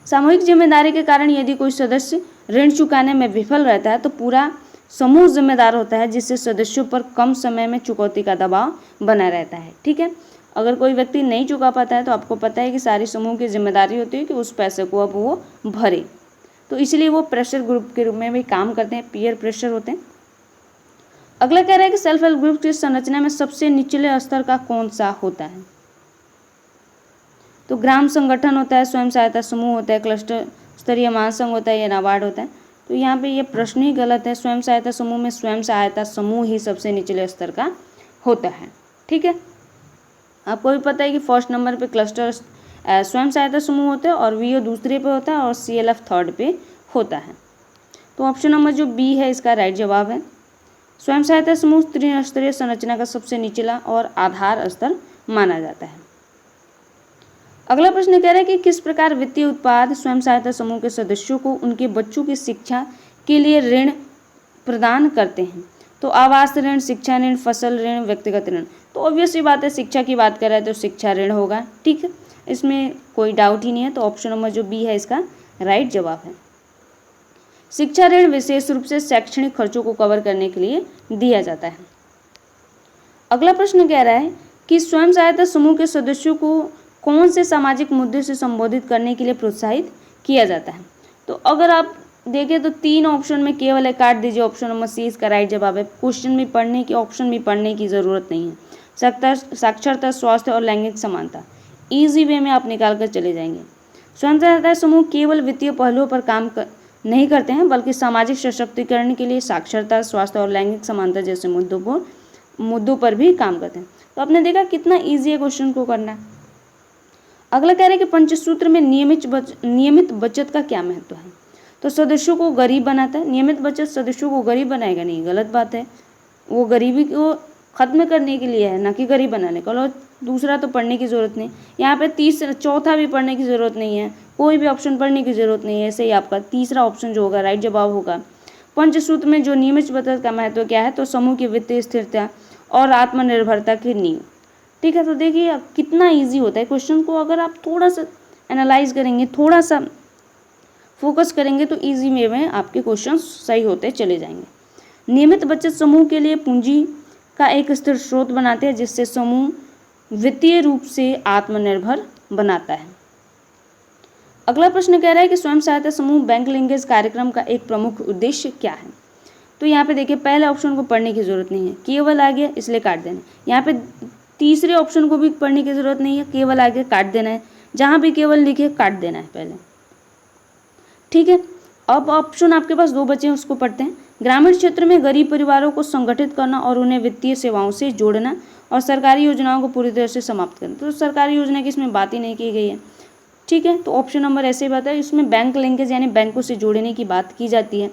सामूहिक जिम्मेदारी के कारण यदि कोई सदस्य ऋण चुकाने में विफल रहता है तो पूरा समूह जिम्मेदार होता है, जिससे सदस्यों पर कम समय में चुकौती का दबाव बना रहता है। ठीक है, अगर कोई व्यक्ति नहीं चुका पाता है तो आपको पता है कि सारी समूह की जिम्मेदारी होती है कि उस पैसे को अब वो भरे, तो इसलिए वो प्रेशर ग्रुप के रूप में भी काम करते हैं, पीयर प्रेशर होते हैं। अगला कह रहा है कि सेल्फ हेल्प ग्रुप की संरचना में सबसे निचले स्तर का कौन सा होता है। तो ग्राम संगठन होता है, स्वयं सहायता समूह होता है, क्लस्टर स्तरीय महासंघ होता है या नाबार्ड होता है। तो यहाँ पे ये प्रश्न ही गलत है। स्वयं सहायता समूह में स्वयं सहायता समूह ही सबसे निचले स्तर का होता है। ठीक है, आपको भी पता है कि फर्स्ट नंबर पे क्लस्टर स्वयं सहायता समूह होते हैं और वीओ दूसरे पे होता है और सीएलएफ थर्ड पे होता है। तो ऑप्शन नंबर जो बी है इसका राइट जवाब है। स्वयं सहायता समूह त्रिस्तरीय संरचना का सबसे निचला और आधार स्तर माना जाता है। अगला प्रश्न कह रहा है कि किस प्रकार वित्तीय उत्पाद स्वयं सहायता समूह के सदस्यों को उनके बच्चों की शिक्षा के लिए ऋण प्रदान करते हैं। तो आवास ऋण, शिक्षा ऋण, फसल ऋण, व्यक्तिगत ऋण। तो ऑब्वियस ही बात है, शिक्षा की बात कर रहे हैं तो शिक्षा ऋण होगा। ठीक है, इसमें कोई डाउट ही नहीं है। तो ऑप्शन नंबर जो बी है इसका राइट जवाब है। शिक्षा ऋण विशेष रूप से शैक्षणिक खर्चों को कवर करने के लिए दिया जाता है। अगला प्रश्न कह रहा है कि स्वयं सहायता समूह के सदस्यों को कौन से सामाजिक मुद्दे से संबोधित करने के लिए प्रोत्साहित किया जाता है। तो अगर आप देखें तो 3 ऑप्शन में केवल एक काट दीजिए, ऑप्शन नंबर सी इसका राइट जवाब है। क्वेश्चन भी पढ़ने की, ऑप्शन भी पढ़ने की ज़रूरत नहीं है। साक्षरता, स्वास्थ्य और लैंगिक समानता ईजी वे में आप निकाल कर चले जाएंगे। स्वयं सहायता समूह केवल वित्तीय पहलुओं पर काम नहीं करते हैं, बल्कि सामाजिक सशक्तिकरण के लिए साक्षरता, स्वास्थ्य और लैंगिक समानता जैसे मुद्दों पर भी काम करते हैं। तो आपने देखा कितना ईजी है क्वेश्चन को करना। अगला कह रहे हैं कि पंचसूत्र में नियमित बचत का क्या महत्व है। तो सदस्यों को गरीब बनाता है। नियमित बचत सदस्यों को गरीब बनाएगा नहीं, गलत बात है। वो गरीबी को खत्म करने के लिए है, ना कि गरीब बनाने का। और दूसरा तो पढ़ने की जरूरत नहीं, यहाँ पे चौथा भी पढ़ने की जरूरत नहीं है, कोई भी ऑप्शन पढ़ने की जरूरत नहीं है। ऐसे ही आपका तीसरा ऑप्शन जो होगा राइट जवाब होगा। पंचसूत्र में जो नियमित बचत का महत्व क्या है, तो समूह की वित्तीय स्थिरता और आत्मनिर्भरता की नींव। ठीक है, तो देखिए कितना ईजी होता है क्वेश्चन को अगर आप थोड़ा सा एनालाइज करेंगे, थोड़ा सा फोकस करेंगे तो ईजी वे में आपके क्वेश्चन सही होते चले जाएंगे। नियमित बचत समूह के लिए पूंजी का एक स्थिर स्रोत बनाते हैं, जिससे समूह वित्तीय रूप से आत्मनिर्भर बनाता है। अगला प्रश्न कह रहा है कि स्वयं सहायता समूह बैंक लिंकेज कार्यक्रम का एक प्रमुख उद्देश्य क्या है। तो यहाँ पे देखिए पहले ऑप्शन को पढ़ने की जरूरत नहीं है, केवल आ गया इसलिए काट देना। यहाँ पे तीसरे ऑप्शन को भी पढ़ने की जरूरत नहीं है, केवल आ गया काट देना है। जहाँ भी केवल लिखे काट देना है पहले। ठीक है, अब ऑप्शन आपके पास 2 बचे हैं, उसको पढ़ते हैं। ग्रामीण क्षेत्र में गरीब परिवारों को संगठित करना और उन्हें वित्तीय सेवाओं से जोड़ना और सरकारी योजनाओं को पूरी तरह से समाप्त करना। तो सरकारी योजना की इसमें बात ही नहीं की गई है। ठीक है, तो ऑप्शन नंबर ऐसे ही बात है, इसमें बैंक लिंकेज यानी बैंकों से जोड़ने की बात की जाती है।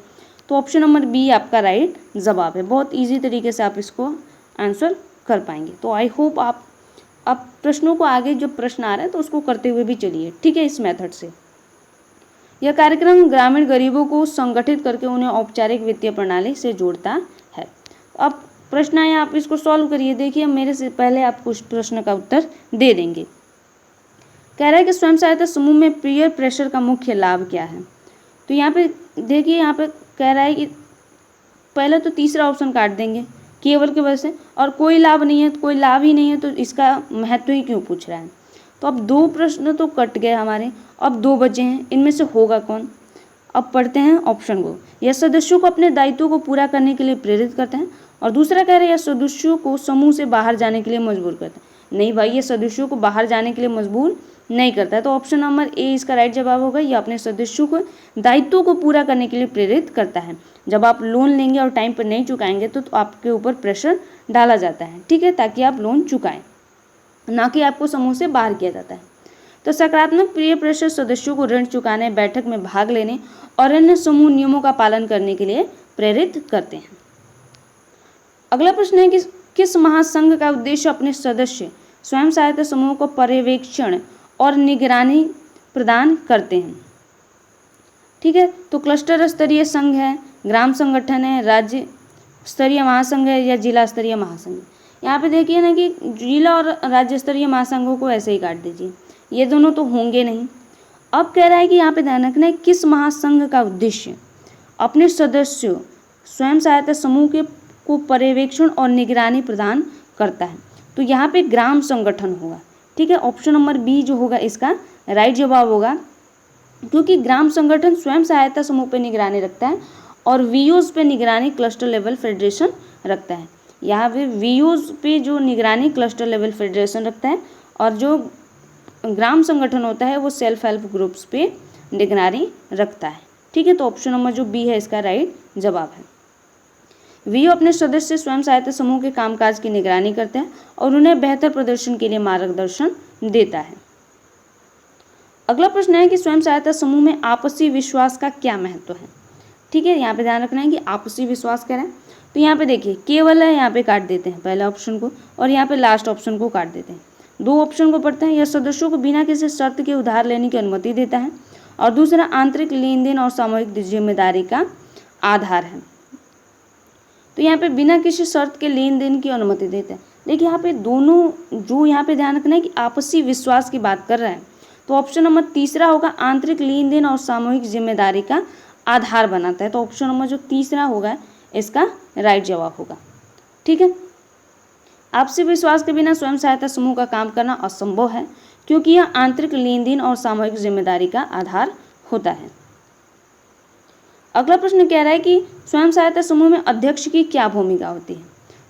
तो ऑप्शन नंबर बी आपका राइट जवाब है। बहुत ईजी तरीके से आप इसको आंसर कर पाएंगे। तो आई होप आप प्रश्नों को आगे जो प्रश्न आ रहा है तो उसको करते हुए भी चलिए। ठीक है, इस मेथड से यह कार्यक्रम ग्रामीण गरीबों को संगठित करके उन्हें औपचारिक वित्तीय प्रणाली से जोड़ता है। अब प्रश्न आया, आप इसको सॉल्व करिए। देखिए मेरे से पहले आपको इस प्रश्न का उत्तर दे देंगे। कह रहा है कि स्वयं सहायता समूह में पीयर प्रेशर का मुख्य लाभ क्या है। तो यहाँ पे देखिए, यहाँ पे कह रहा है कि पहले तो तीसरा ऑप्शन काट देंगे केवल की वजह से, और कोई लाभ नहीं है, कोई लाभ ही नहीं है तो इसका महत्व ही क्यों पूछ रहा है। तो अब 2 प्रश्न तो कट गए हमारे, अब 2 बचे हैं, इनमें से होगा कौन। अब पढ़ते हैं ऑप्शन को। यह सदस्यों को अपने दायित्वों को पूरा करने के लिए प्रेरित करते हैं, और दूसरा कह रहे हैं यह सदस्यों को समूह से बाहर जाने के लिए मजबूर करते हैं। नहीं भाई, ये सदस्यों को बाहर जाने के लिए मजबूर नहीं करता है। तो ऑप्शन नंबर ए इसका राइट जवाब होगा। यह अपने सदस्यों को दायित्वों को पूरा करने के लिए प्रेरित करता है। जब आप लोन लेंगे और टाइम पर नहीं चुकाएंगे तो आपके ऊपर प्रेशर डाला जाता है, ठीक है, ताकि आप लोन चुकाएं, ना कि आपको समूह से बाहर किया जाता है। तो सकारात्मक पीयर प्रेशर सदस्यों को ऋण चुकाने, बैठक में भाग लेने और अन्य समूह नियमों का पालन करने के लिए प्रेरित करते हैं। अगला प्रश्न है कि किस महासंघ का उद्देश्य अपने सदस्य स्वयं सहायता समूह को पर्यवेक्षण और निगरानी प्रदान करते हैं। ठीक है, तो क्लस्टर स्तरीय संघ है, ग्राम संगठन है, राज्य स्तरीय महासंघ है या जिला स्तरीय महासंघ। यहाँ पे देखिए ना कि जिला और राज्य स्तरीय महासंघों को ऐसे ही काट दीजिए, ये दोनों तो होंगे नहीं। अब कह रहा है कि यहाँ पे ध्यान रखना है किस महासंघ का उद्देश्य अपने सदस्यों स्वयं सहायता समूह के को पर्यवेक्षण और निगरानी प्रदान करता है, तो यहाँ पे ग्राम संगठन होगा। ठीक है, ऑप्शन नंबर बी जो होगा इसका राइट जवाब होगा, क्योंकि ग्राम संगठन स्वयं सहायता समूह पे निगरानी रखता है और वीओज पे निगरानी क्लस्टर लेवल फेडरेशन रखता है। यहाँ पे वीओज पे जो निगरानी क्लस्टर लेवल फेडरेशन रखता है और जो ग्राम संगठन होता है वो सेल्फ हेल्प ग्रुप्स पे निगरानी रखता है। ठीक है, तो ऑप्शन नंबर जो बी है इसका राइट जवाब है। वीओ अपने सदस्य स्वयं सहायता समूह के कामकाज की निगरानी करता है और उन्हें बेहतर प्रदर्शन के लिए मार्गदर्शन देता है। अगला प्रश्न है कि स्वयं सहायता समूह में आपसी विश्वास का क्या महत्व है। ठीक है, यहाँ पे ध्यान रखना है कि आपसी विश्वास क्या है। तो यहाँ पे देखिए केवल है, यहाँ पे काट देते हैं पहले ऑप्शन को और यहाँ पे लास्ट ऑप्शन को काट देते हैं। दो ऑप्शन को पढ़ते हैं, यह सदस्यों को बिना किसी शर्त के उधार लेने की अनुमति देता है और दूसरा आंतरिक लेन देन और सामूहिक जिम्मेदारी का आधार है। तो यहाँ पे बिना किसी शर्त के लेन देन की अनुमति देता है। देखिए यहाँ पे दोनों जो यहाँ पे ध्यान रखना है कि आपसी विश्वास की बात कर रहे हैं, तो ऑप्शन नंबर तीसरा होगा आंतरिक लेन देन और सामूहिक जिम्मेदारी का आधार बनाता है। तो ऑप्शन नंबर जो तीसरा होगा इसका राइट जवाब होगा। ठीक है, आपसी विश्वास के बिना स्वयं सहायता समूह का काम करना असंभव है, क्योंकि यह आंतरिक लेन देन और सामूहिक जिम्मेदारी का आधार होता है। अगला प्रश्न कह रहा है कि स्वयं सहायता समूह में अध्यक्ष की क्या भूमिका होती है।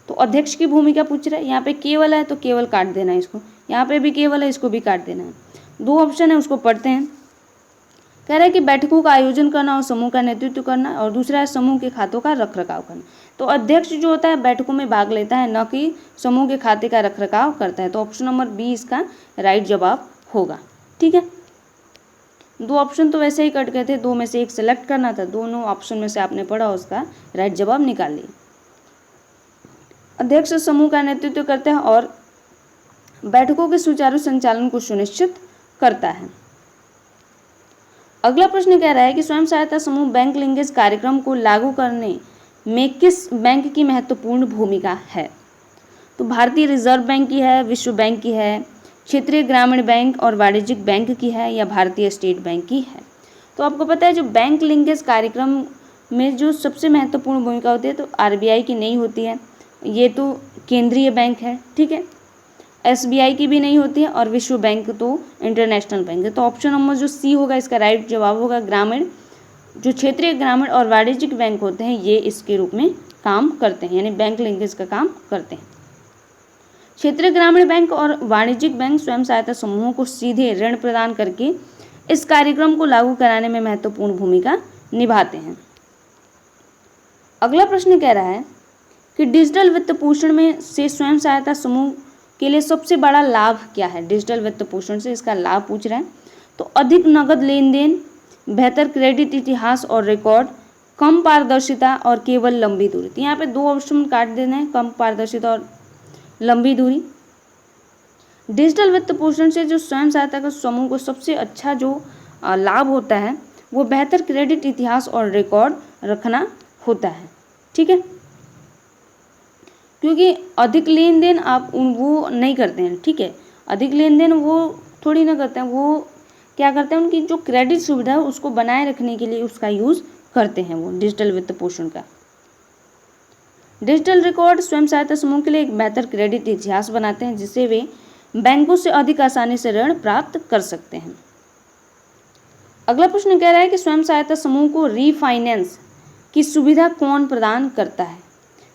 तो अध्यक्ष की भूमिका पूछ रहा है, यहाँ पे केवल है तो केवल काट देना है इसको, यहाँ पे भी केवल है इसको भी काट देना है। दो ऑप्शन है उसको पढ़ते हैं। कह रहा है कि बैठकों का आयोजन करना और समूह का नेतृत्व करना, और दूसरा है समूह के खातों का रखरखाव करना। तो अध्यक्ष जो होता है बैठकों में भाग लेता है, न कि समूह के खाते का रखरखाव करता है। तो ऑप्शन नंबर बी इसका राइट जवाब होगा। ठीक है, दो ऑप्शन तो वैसे ही कट गए थे, दो में से एक सेलेक्ट करना था, दोनों ऑप्शन में से आपने पढ़ा उसका राइट जवाब निकाल लिया। अध्यक्ष समूह का नेतृत्व करता है और बैठकों के सुचारू संचालन को सुनिश्चित करता है। अगला प्रश्न कह रहा है कि स्वयं सहायता समूह बैंक लिंकेज कार्यक्रम को लागू करने में किस बैंक की महत्वपूर्ण भूमिका है। तो भारतीय रिजर्व बैंक की है, विश्व बैंक की है, क्षेत्रीय ग्रामीण बैंक और वाणिज्यिक बैंक की है, या भारतीय स्टेट बैंक की है। तो आपको पता है जो बैंक लिंकेज कार्यक्रम में जो सबसे महत्वपूर्ण भूमिका होती है तो आरबीआई की नहीं होती है, ये तो केंद्रीय बैंक है। ठीक है, एसबीआई की भी नहीं होती है और विश्व बैंक तो इंटरनेशनल बैंक है। तो ऑप्शन नंबर जो सी होगा इसका राइट जवाब होगा। ग्रामीण जो क्षेत्रीय ग्रामीण और वाणिज्यिक बैंक होते हैं ये इसके रूप में काम करते हैं, यानी बैंक लिंकेज का काम करते हैं। क्षेत्रीय ग्रामीण बैंक और वाणिज्यिक बैंक स्वयं सहायता समूहों को सीधे ऋण प्रदान करके इस कार्यक्रम को लागू कराने में महत्वपूर्ण भूमिका निभाते हैं। अगला प्रश्न कह रहा है कि डिजिटल वित्त पोषण में से स्वयं सहायता समूह के लिए सबसे बड़ा लाभ क्या है। डिजिटल वित्त पोषण से इसका लाभ पूछ रहा है। तो अधिक नगद लेन देन, बेहतर क्रेडिट इतिहास और रिकॉर्ड, कम पारदर्शिता और केवल लंबी दूरी। तो यहाँ पे दो ऑप्शन काट देना है, कम पारदर्शिता और लंबी दूरी। डिजिटल वित्त पोषण से जो स्वयं सहायता का समूह को सबसे अच्छा जो लाभ होता है वो बेहतर क्रेडिट इतिहास और रिकॉर्ड रखना होता है। ठीक है, क्योंकि अधिक लेन देन आप वो नहीं करते हैं। ठीक है, अधिक लेन देन वो थोड़ी ना करते हैं, वो क्या करते हैं उनकी जो क्रेडिट सुविधा है उसको बनाए रखने के लिए उसका यूज़ करते हैं वो डिजिटल वित्त पोषण का। डिजिटल रिकॉर्ड स्वयं सहायता समूह के लिए एक बेहतर क्रेडिट इतिहास बनाते हैं जिससे वे बैंकों से अधिक आसानी से ऋण प्राप्त कर सकते हैं। अगला प्रश्न कह रहा है कि स्वयं सहायता समूह को रीफाइनेंस की सुविधा कौन प्रदान करता है।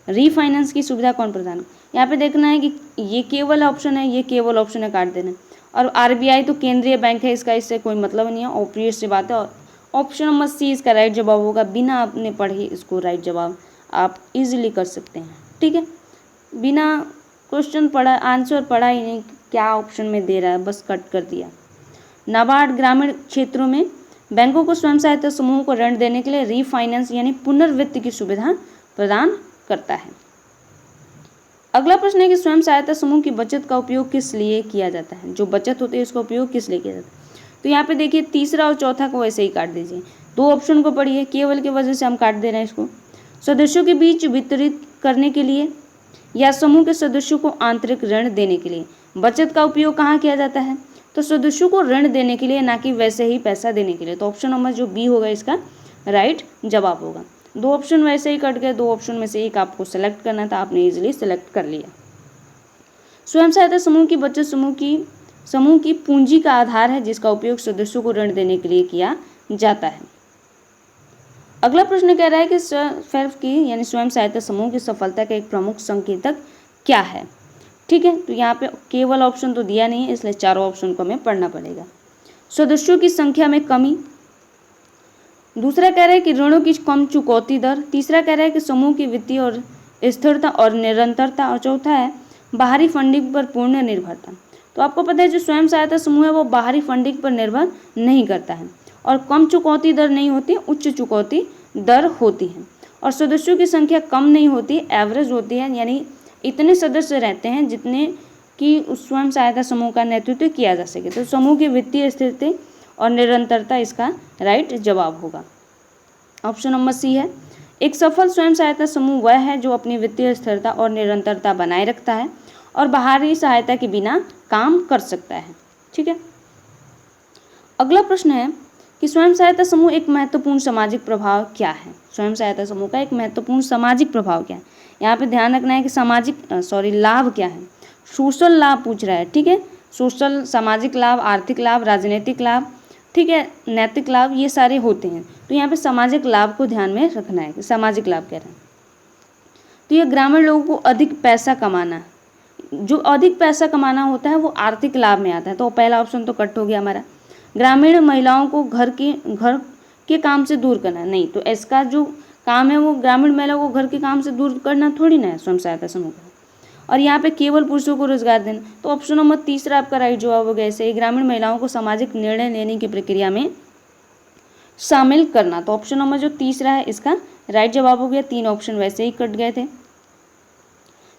रीफाइनेंस की सुविधा कौन प्रदान, यहाँ पे देखना है कि ये केवल ऑप्शन है, ये केवल ऑप्शन है, काट देना। और आरबीआई तो केंद्रीय बैंक है, इसका इससे कोई मतलब नहीं है, ऑब्वियस सी बात है। और ऑप्शन नंबर सी इसका राइट जवाब होगा। बिना आपने पढ़े इसको राइट जवाब आप इजीली कर सकते हैं। ठीक है, बिना क्वेश्चन पढ़ा आंसर पढ़ा ही नहीं, क्या ऑप्शन में दे रहा है बस कट कर दिया। नाबार्ड ग्रामीण क्षेत्रों में बैंकों को स्वयं सहायता समूह को ऋण देने के लिए रीफाइनेंस यानी पुनर्वित्त की सुविधा प्रदान करता है। अगला प्रश्न है कि स्वयं सहायता समूह की बचत का उपयोग किस लिए किया जाता है। जो बचत होती है उसका उपयोग किस लिए किया जाता है। तो यहाँ पे देखिए तीसरा और चौथा को वैसे ही काट दीजिए, दो ऑप्शन को पढ़िए, केवल की वजह से हम काट दे रहे हैं इसको। सदस्यों के बीच वितरित करने के लिए या समूह के सदस्यों को आंतरिक ऋण देने के लिए। बचत का उपयोग कहाँ किया जाता है, तो सदस्यों को ऋण देने के लिए, ना कि वैसे ही पैसा देने के लिए। तो ऑप्शन नंबर जो बी होगा इसका राइट जवाब होगा। दो ऑप्शन वैसे ही कट गए, दो ऑप्शन में से एक आपको सेलेक्ट करना था, आपने इजीली सेलेक्ट कर लिया। स्वयं सहायता समूह की बचत समूह की पूंजी का आधार है, जिसका उपयोग सदस्यों को ऋण देने के लिए किया जाता है। अगला प्रश्न कह रहा है कि सेल्फ की यानी स्वयं सहायता समूह की सफलता का एक प्रमुख संकेतक क्या है। ठीक है, तो यहाँ पे केवल ऑप्शन तो दिया नहीं है, इसलिए चारों ऑप्शन को हमें पढ़ना पड़ेगा। सदस्यों की संख्या में कमी, दूसरा कह रहा है कि ऋणों की कम चुकौती दर, तीसरा कह रहा है कि समूह की वित्तीय और स्थिरता और निरंतरता, और चौथा है बाहरी फंडिंग पर पूर्ण निर्भरता। तो आपको पता है जो स्वयं सहायता समूह है वो बाहरी फंडिंग पर निर्भर नहीं करता है, और कम चुकौती दर नहीं होती, उच्च चुकौती दर होती है, और सदस्यों की संख्या कम नहीं होती, एवरेज होती है, यानी इतने सदस्य रहते हैं जितने कि उस स्वयं सहायता समूह का नेतृत्व किया जा सके। तो समूह की वित्तीय स्थिरता और निरंतरता इसका राइट जवाब होगा। ऑप्शन नंबर सी है। एक सफल स्वयं सहायता समूह वह है जो अपनी वित्तीय स्थिरता और निरंतरता बनाए रखता है और बाहरी सहायता के बिना काम कर सकता है। ठीक है, अगला प्रश्न है कि स्वयं सहायता समूह एक महत्वपूर्ण सामाजिक प्रभाव क्या है। स्वयं सहायता समूह का एक महत्वपूर्ण सामाजिक प्रभाव क्या है। यहाँ पे ध्यान रखना है कि लाभ क्या है। सोशल लाभ पूछ रहा है। ठीक है, सोशल सामाजिक लाभ, आर्थिक लाभ, राजनीतिक लाभ, ठीक है, नैतिक लाभ, ये सारे होते हैं। तो यहाँ पे सामाजिक लाभ को ध्यान में रखना है कि सामाजिक लाभ कह रहे हैं। तो ये ग्रामीण लोगों को अधिक पैसा कमाना, जो अधिक पैसा कमाना होता है वो आर्थिक लाभ में आता है। तो पहला ऑप्शन तो कट हो गया हमारा। ग्रामीण महिलाओं को घर के काम से दूर करना, नहीं, तो इसका जो काम है वो ग्रामीण महिलाओं को घर के काम से दूर करना थोड़ी ना है स्वयं सहायता समूह का। और यहाँ पे केवल पुरुषों को रोजगार देना, तो ऑप्शन नंबर तीसरा आपका राइट जवाब हो गया। ऐसे ही ग्रामीण महिलाओं को सामाजिक निर्णय लेने की प्रक्रिया में शामिल करना, तो ऑप्शन नंबर जो तीसरा है इसका राइट जवाब हो गया। तीन ऑप्शन वैसे ही कट गए थे।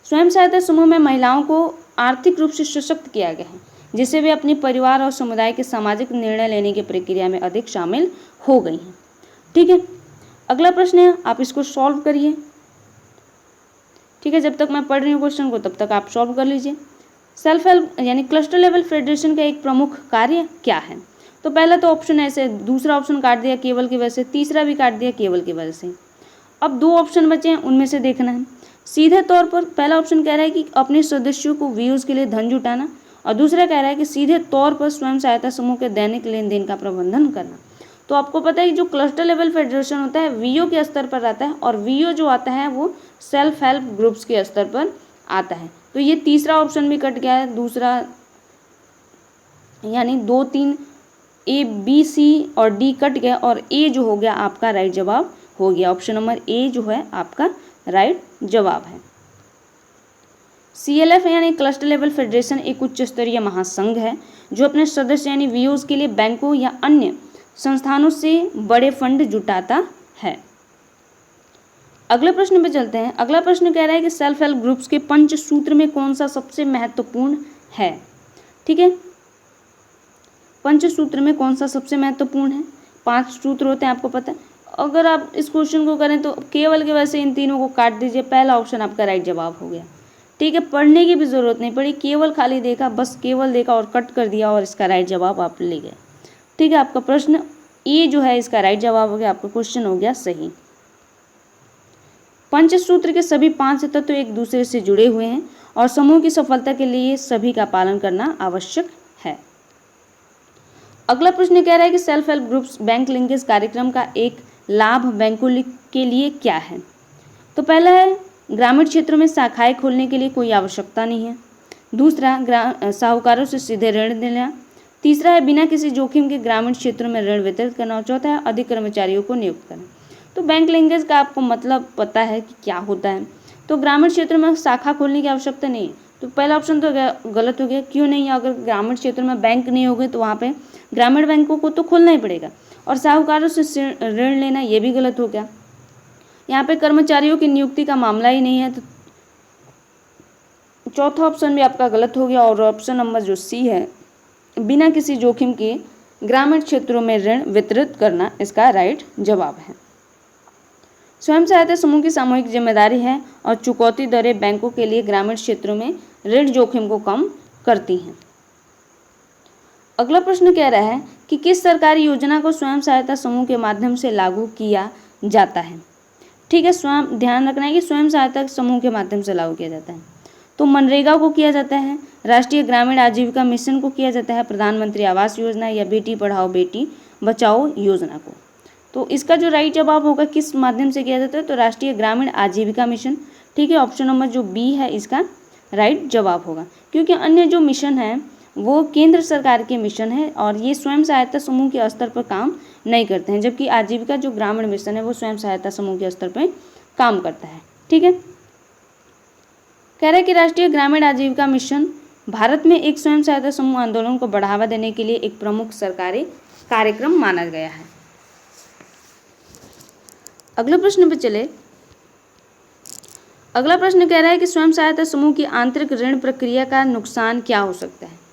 स्वयं सहायता समूह में महिलाओं को आर्थिक रूप से सशक्त किया गया है, जिससे वे अपने परिवार और समुदाय के सामाजिक निर्णय लेने की प्रक्रिया में अधिक शामिल हो गई हैं। ठीक है, अगला प्रश्न है, आप इसको सॉल्व करिए। ठीक है, जब तक मैं पढ़ रही हूँ क्वेश्चन को तब तक आप सॉल्व कर लीजिए। सेल्फ हेल्प यानी क्लस्टर लेवल फेडरेशन का एक प्रमुख कार्य क्या है। तो पहला तो ऑप्शन ऐसे, दूसरा ऑप्शन काट दिया केवल की वजह से, तीसरा भी काट दिया केवल की वजह से। अब दो ऑप्शन बचे हैं, उनमें से देखना है। सीधे तौर पर पहला ऑप्शन कह रहा है कि अपने सदस्यों को व्यूज के लिए धन जुटाना, और दूसरा कह रहा है कि सीधे तौर पर स्वयं सहायता समूह के दैनिक लेन देन का प्रबंधन करना। तो आपको पता है कि जो क्लस्टर लेवल फेडरेशन होता है वीओ के स्तर पर आता है, और वीओ जो आता है वो सेल्फ हेल्प ग्रुप्स के स्तर पर आता है। तो ये तीसरा ऑप्शन भी कट गया है, दूसरा यानी 2, 3 ए, बी, सी और डी कट गया, और ए जो हो गया आपका राइट जवाब हो गया। ऑप्शन नंबर ए जो है आपका राइट जवाब है। CLF यानी क्लस्टर लेवल फेडरेशन एक उच्च स्तरीय महासंघ है जो अपने सदस्य यानी वीओज के लिए बैंकों या अन्य संस्थानों से बड़े फंड जुटाता है। अगले प्रश्न पे चलते हैं। अगला प्रश्न कह रहा है कि सेल्फ हेल्प ग्रुप्स के पंचसूत्र में कौन सा सबसे महत्वपूर्ण है। ठीक है, पंचसूत्र में कौन सा सबसे महत्वपूर्ण है। 5 सूत्र होते हैं, आपको पता है। अगर आप इस क्वेश्चन को करें तो केवल के वैसे इन तीनों को काट दीजिए, पहला ऑप्शन आपका राइट जवाब हो गया। ठीक है, पढ़ने की भी जरूरत नहीं पड़ी, केवल खाली देखा, बस केवल देखा और कट कर दिया और इसका राइट जवाब आप ले गए। ठीक है, आपका प्रश्न ए जो है इसका राइट जवाब हो गया, आपका क्वेश्चन हो गया सही। पंचसूत्र के सभी 5 तत्व एक दूसरे से जुड़े हुए हैं और समूह की सफलता के लिए सभी का पालन करना आवश्यक है। अगला प्रश्न कह रहा है कि self help groups bank linkage कार्यक्रम का एक लाभ बैंकों के लिए क्या है। तो पहला है ग्रामीण क्षेत्रों में शाखाएं खोलने के लिए कोई आवश्यकता नहीं है। दूसरा साहूकारों से सीधे ऋण देना। तीसरा है बिना किसी जोखिम के ग्रामीण क्षेत्रों में ऋण वितरित करना। और चौथा है अधिक कर्मचारियों को नियुक्त करना। तो बैंक लिंकेज का आपको मतलब पता है कि क्या होता है। तो ग्रामीण क्षेत्र में शाखा खोलने की आवश्यकता नहीं है, तो पहला ऑप्शन तो गलत हो गया। क्यों नहीं, अगर ग्रामीण क्षेत्र में बैंक नहीं होगे तो वहाँ पे ग्रामीण बैंकों को तो खोलना ही पड़ेगा। और साहूकारों से ऋण लेना ये भी गलत हो गया। यहाँ पे कर्मचारियों की नियुक्ति का मामला ही नहीं है, चौथा ऑप्शन भी आपका गलत हो गया और ऑप्शन नंबर जो सी है, बिना किसी जोखिम के ग्रामीण क्षेत्रों में ऋण वितरित करना, इसका राइट जवाब है। स्वयं सहायता समूह की सामूहिक जिम्मेदारी है और चुकौती दरें बैंकों के लिए ग्रामीण क्षेत्रों में ऋण जोखिम को कम करती हैं। अगला प्रश्न कह रहा है कि किस सरकारी योजना को स्वयं सहायता समूह के माध्यम से लागू किया जाता है। ठीक है, स्वयं ध्यान रखना है कि स्वयं सहायता समूह के माध्यम से लागू किया जाता है। तो मनरेगा को किया जाता है, राष्ट्रीय ग्रामीण आजीविका मिशन को किया जाता है, प्रधानमंत्री आवास योजना या बेटी पढ़ाओ बेटी बचाओ योजना को। तो इसका जो राइट जवाब होगा किस माध्यम से किया जाता है, तो राष्ट्रीय ग्रामीण आजीविका मिशन। ठीक है, ऑप्शन नंबर जो बी है इसका राइट जवाब होगा, क्योंकि अन्य जो मिशन है वो केंद्र सरकार के मिशन है और ये स्वयं सहायता समूह के स्तर पर काम नहीं करते हैं, जबकि आजीविका जो ग्रामीण मिशन है वो स्वयं सहायता समूह के स्तर पर काम करता है। ठीक है, कह रहा है कि राष्ट्रीय ग्रामीण आजीविका मिशन भारत में एक स्वयं सहायता समूह आंदोलन को बढ़ावा देने के लिए एक प्रमुख सरकारी कार्यक्रम माना गया है। अगले प्रश्न पे चले। अगला प्रश्न कह रहा है कि स्वयं सहायता समूह की आंतरिक ऋण प्रक्रिया का नुकसान क्या हो सकता है।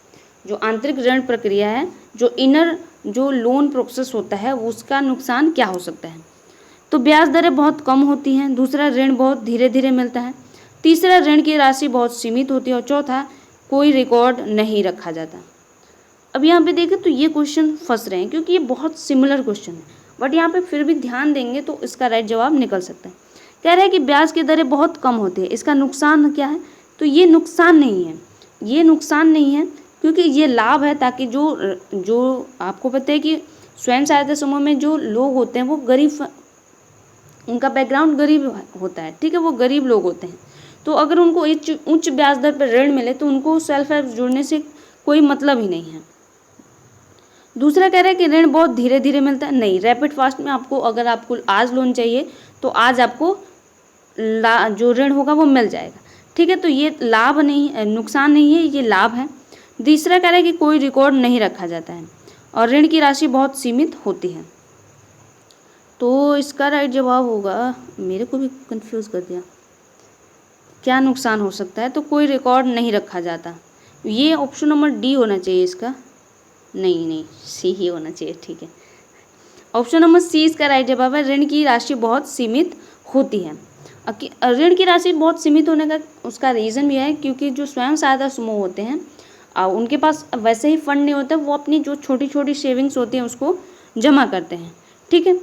जो आंतरिक ऋण प्रक्रिया है, जो इनर जो लोन प्रोसेस होता है, उसका नुकसान क्या हो सकता है। तो ब्याज दरें बहुत कम होती हैं, दूसरा ऋण बहुत धीरे धीरे मिलता है, तीसरा ऋण की राशि बहुत सीमित होती है और चौथा कोई रिकॉर्ड नहीं रखा जाता। अब यहाँ पे देखें तो ये क्वेश्चन फंस रहे हैं क्योंकि ये बहुत सिमिलर क्वेश्चन है, बट यहाँ पे फिर भी ध्यान देंगे तो इसका राइट जवाब निकल सकता है। कह रहा है कि ब्याज की दरें बहुत कम होती है, इसका नुकसान क्या है, तो ये नुकसान नहीं है, ये नुकसान नहीं है क्योंकि ये लाभ है, ताकि जो आपको पता है कि स्वयं सहायता समूह में जो लोग होते हैं वो गरीब, उनका बैकग्राउंड गरीब होता है। ठीक है, वो गरीब लोग होते हैं, तो अगर उनको उच्च ब्याज दर पर ऋण मिले तो उनको सेल्फ हेल्प जुड़ने से कोई मतलब ही नहीं है। दूसरा कह रहा है कि ऋण बहुत धीरे धीरे मिलता है, नहीं, रैपिड फास्ट में आपको अगर आपको आज लोन चाहिए तो आज आपको जो ऋण होगा वो मिल जाएगा। ठीक है, तो ये लाभ नहीं, नुकसान नहीं है, ये लाभ है। तीसरा कह रहा है कि कोई रिकॉर्ड नहीं रखा जाता है और ऋण की राशि बहुत सीमित होती है। तो इसका राइट जवाब होगा, मेरे को भी कंफ्यूज कर दिया, क्या नुकसान हो सकता है, तो कोई रिकॉर्ड नहीं रखा जाता। ये ऑप्शन नंबर डी होना चाहिए इसका, नहीं सी ही होना चाहिए। ठीक है, ऑप्शन नंबर सी इसका राइट जवाब है, ऋण की राशि बहुत सीमित होती है। ऋण की राशि बहुत सीमित होने का उसका रीज़न भी है क्योंकि जो स्वयं सहायता समूह होते हैं उनके पास वैसे ही फंड नहीं होता, वो अपनी जो छोटी छोटी सेविंग्स होती हैं उसको जमा करते हैं। ठीक है,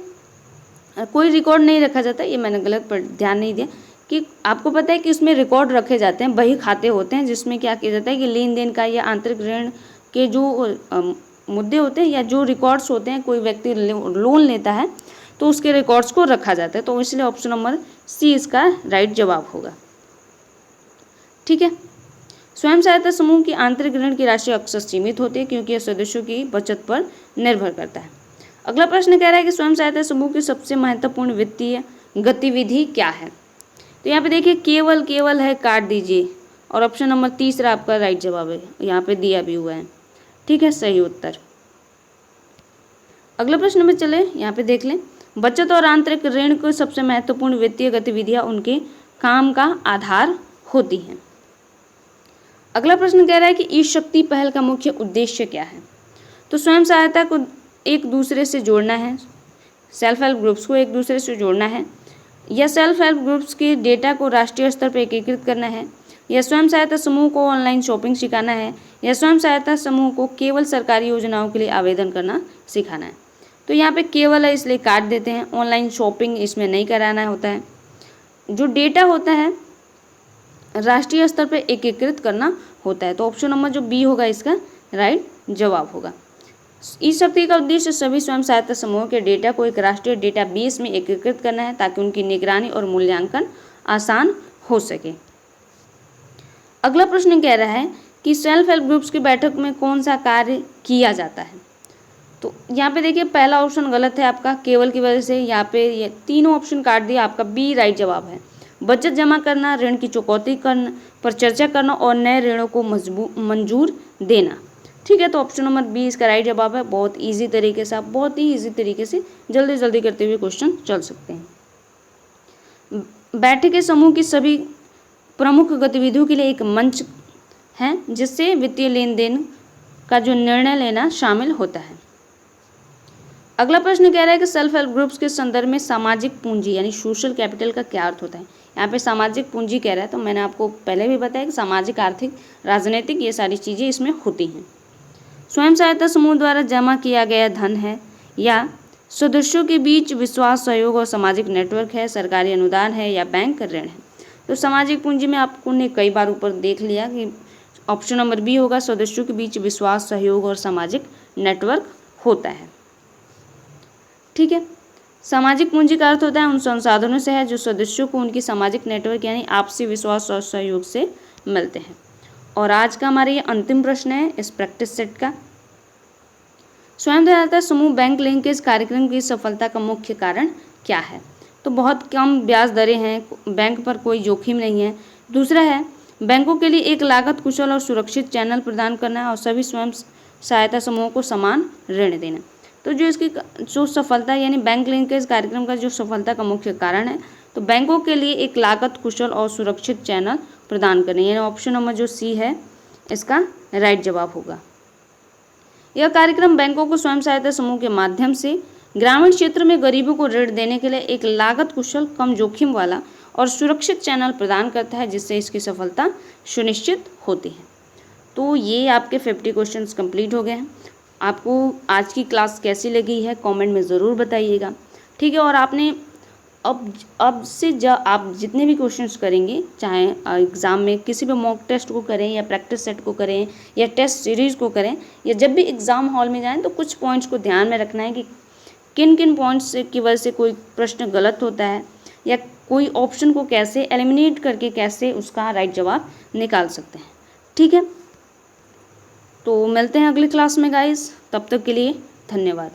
कोई रिकॉर्ड नहीं रखा जाता, ये मैंने गलत पर ध्यान नहीं दिया कि आपको पता है कि उसमें रिकॉर्ड रखे जाते हैं, बही खाते होते हैं जिसमें क्या किया जाता है कि लेन देन का या आंतरिक ऋण के जो मुद्दे होते हैं या जो रिकॉर्ड्स होते हैं, कोई व्यक्ति लोन लेता है तो उसके रिकॉर्ड्स को रखा जाता है, तो इसलिए ऑप्शन नंबर सी इसका राइट जवाब होगा। ठीक है, स्वयं सहायता समूह की आंतरिक ऋण की राशि अक्सर सीमित होती है क्योंकि यह सदस्यों की बचत पर निर्भर करता है। अगला प्रश्न कह रहा है कि स्वयं सहायता समूह की सबसे महत्वपूर्ण वित्तीय गतिविधि क्या है। तो यहाँ पे देखिए केवल है काट दीजिए और ऑप्शन नंबर तीसरा आपका राइट जवाब है, यहाँ पे दिया भी हुआ है। ठीक है, सही उत्तर। अगले प्रश्न में चले, यहाँ पे देख लें, बचत और आंतरिक ऋण को सबसे महत्वपूर्ण वित्तीय गतिविधियां उनके काम का आधार होती हैं। अगला प्रश्न कह रहा है कि ई शक्ति पहल का मुख्य उद्देश्य क्या है। तो स्वयं सहायता को एक दूसरे से जोड़ना है, सेल्फ हेल्प ग्रुप्स को एक दूसरे से जोड़ना है, या सेल्फ हेल्प ग्रुप्स के डेटा को राष्ट्रीय स्तर पर एकीकृत करना है, या स्वयं सहायता समूह को ऑनलाइन शॉपिंग सिखाना है, या स्वयं सहायता समूह को केवल सरकारी योजनाओं के लिए आवेदन करना सिखाना है। तो यहाँ पे केवल है इसलिए काट देते हैं, ऑनलाइन शॉपिंग इसमें नहीं कराना होता है, जो डेटा होता है राष्ट्रीय स्तर पर एकीकृत करना होता है। तो ऑप्शन नंबर जो बी होगा इसका राइट जवाब होगा। इस शक्ति का उद्देश्य सभी स्वयं सहायता समूहों के डेटा को एक राष्ट्रीय डेटाबेस में एकीकृत करना है ताकि उनकी निगरानी और मूल्यांकन आसान हो सके। अगला प्रश्न कह रहा है कि सेल्फ हेल्प ग्रुप्स की बैठक में कौन सा कार्य किया जाता है। तो यहाँ पे देखिए पहला ऑप्शन गलत है आपका, केवल की वजह से यहाँ पे ये तीनों ऑप्शन काट दिया, आपका बी राइट जवाब है। बचत जमा करना, ऋण की चुकौती करना पर चर्चा करना और नए ऋणों को मंजूर देना। ठीक है, तो ऑप्शन नंबर बी इसका राइट जवाब है। बहुत ईजी तरीके से, आप बहुत ही ईजी तरीके से जल्दी करते हुए क्वेश्चन चल सकते हैं। बैठक के समूह की सभी प्रमुख गतिविधियों के लिए एक मंच है जिससे वित्तीय लेन देन का जो निर्णय लेना शामिल होता है। अगला प्रश्न कह रहा है कि सेल्फ हेल्प ग्रुप्स के संदर्भ में सामाजिक पूंजी यानी सोशल कैपिटल का क्या अर्थ होता है। यहाँ पे सामाजिक पूंजी कह रहा है, तो मैंने आपको पहले भी बताया कि सामाजिक, आर्थिक, राजनीतिक ये सारी चीज़ें इसमें होती हैं। स्वयं सहायता समूह द्वारा जमा किया गया धन है या सदस्यों के बीच विश्वास, सहयोग और सामाजिक नेटवर्क है, सरकारी अनुदान है या बैंक ऋण है। तो सामाजिक पूंजी में आपको ने कई बार ऊपर देख लिया कि ऑप्शन नंबर बी होगा, सदस्यों के बीच विश्वास, सहयोग और सामाजिक नेटवर्क होता है। ठीक है, सामाजिक पूंजी का अर्थ होता है उन संसाधनों से है जो सदस्यों को उनकी सामाजिक नेटवर्क यानी आपसी विश्वास और सहयोग से मिलते हैं। और आज का हमारा ये अंतिम प्रश्न है इस प्रैक्टिस सेट का। स्वयं सहायता समूह बैंक लिंकेज कार्यक्रम की सफलता का मुख्य कारण क्या है। तो बहुत कम ब्याज दरें हैं, बैंक पर कोई जोखिम नहीं है। दूसरा है बैंकों के लिए एक लागत कुशल और सुरक्षित चैनल प्रदान करना और सभी स्वयं सहायता समूहों को समान ऋण देना। तो जो इसकी जो सफलता यानी बैंक लिंकेज कार्यक्रम का जो सफलता का मुख्य कारण है, तो बैंकों के लिए एक लागत कुशल और सुरक्षित चैनल प्रदान करना, यानी ऑप्शन नंबर जो सी है इसका राइट जवाब होगा। यह कार्यक्रम बैंकों को स्वयं सहायता समूह के माध्यम से ग्रामीण क्षेत्र में गरीबों को ऋण देने के लिए एक लागत कुशल, कम जोखिम वाला और सुरक्षित चैनल प्रदान करता है, जिससे इसकी सफलता सुनिश्चित होती है। तो ये आपके 50 क्वेश्चंस कंप्लीट हो गए हैं। आपको आज की क्लास कैसी लगी है कमेंट में ज़रूर बताइएगा। ठीक है, और आपने अब से आप जितने भी क्वेश्चंस करेंगे, चाहे एग्ज़ाम में किसी भी मॉक टेस्ट को करें या प्रैक्टिस सेट को करें या टेस्ट सीरीज़ को करें या जब भी एग्ज़ाम हॉल में जाएं, तो कुछ पॉइंट्स को ध्यान में रखना है कि किन किन पॉइंट्स की वजह से कोई प्रश्न गलत होता है या कोई ऑप्शन को कैसे एलिमिनेट करके कैसे उसका राइट जवाब निकाल सकते हैं। ठीक है, तो मिलते हैं अगली क्लास में गाइस, तब तक के लिए धन्यवाद।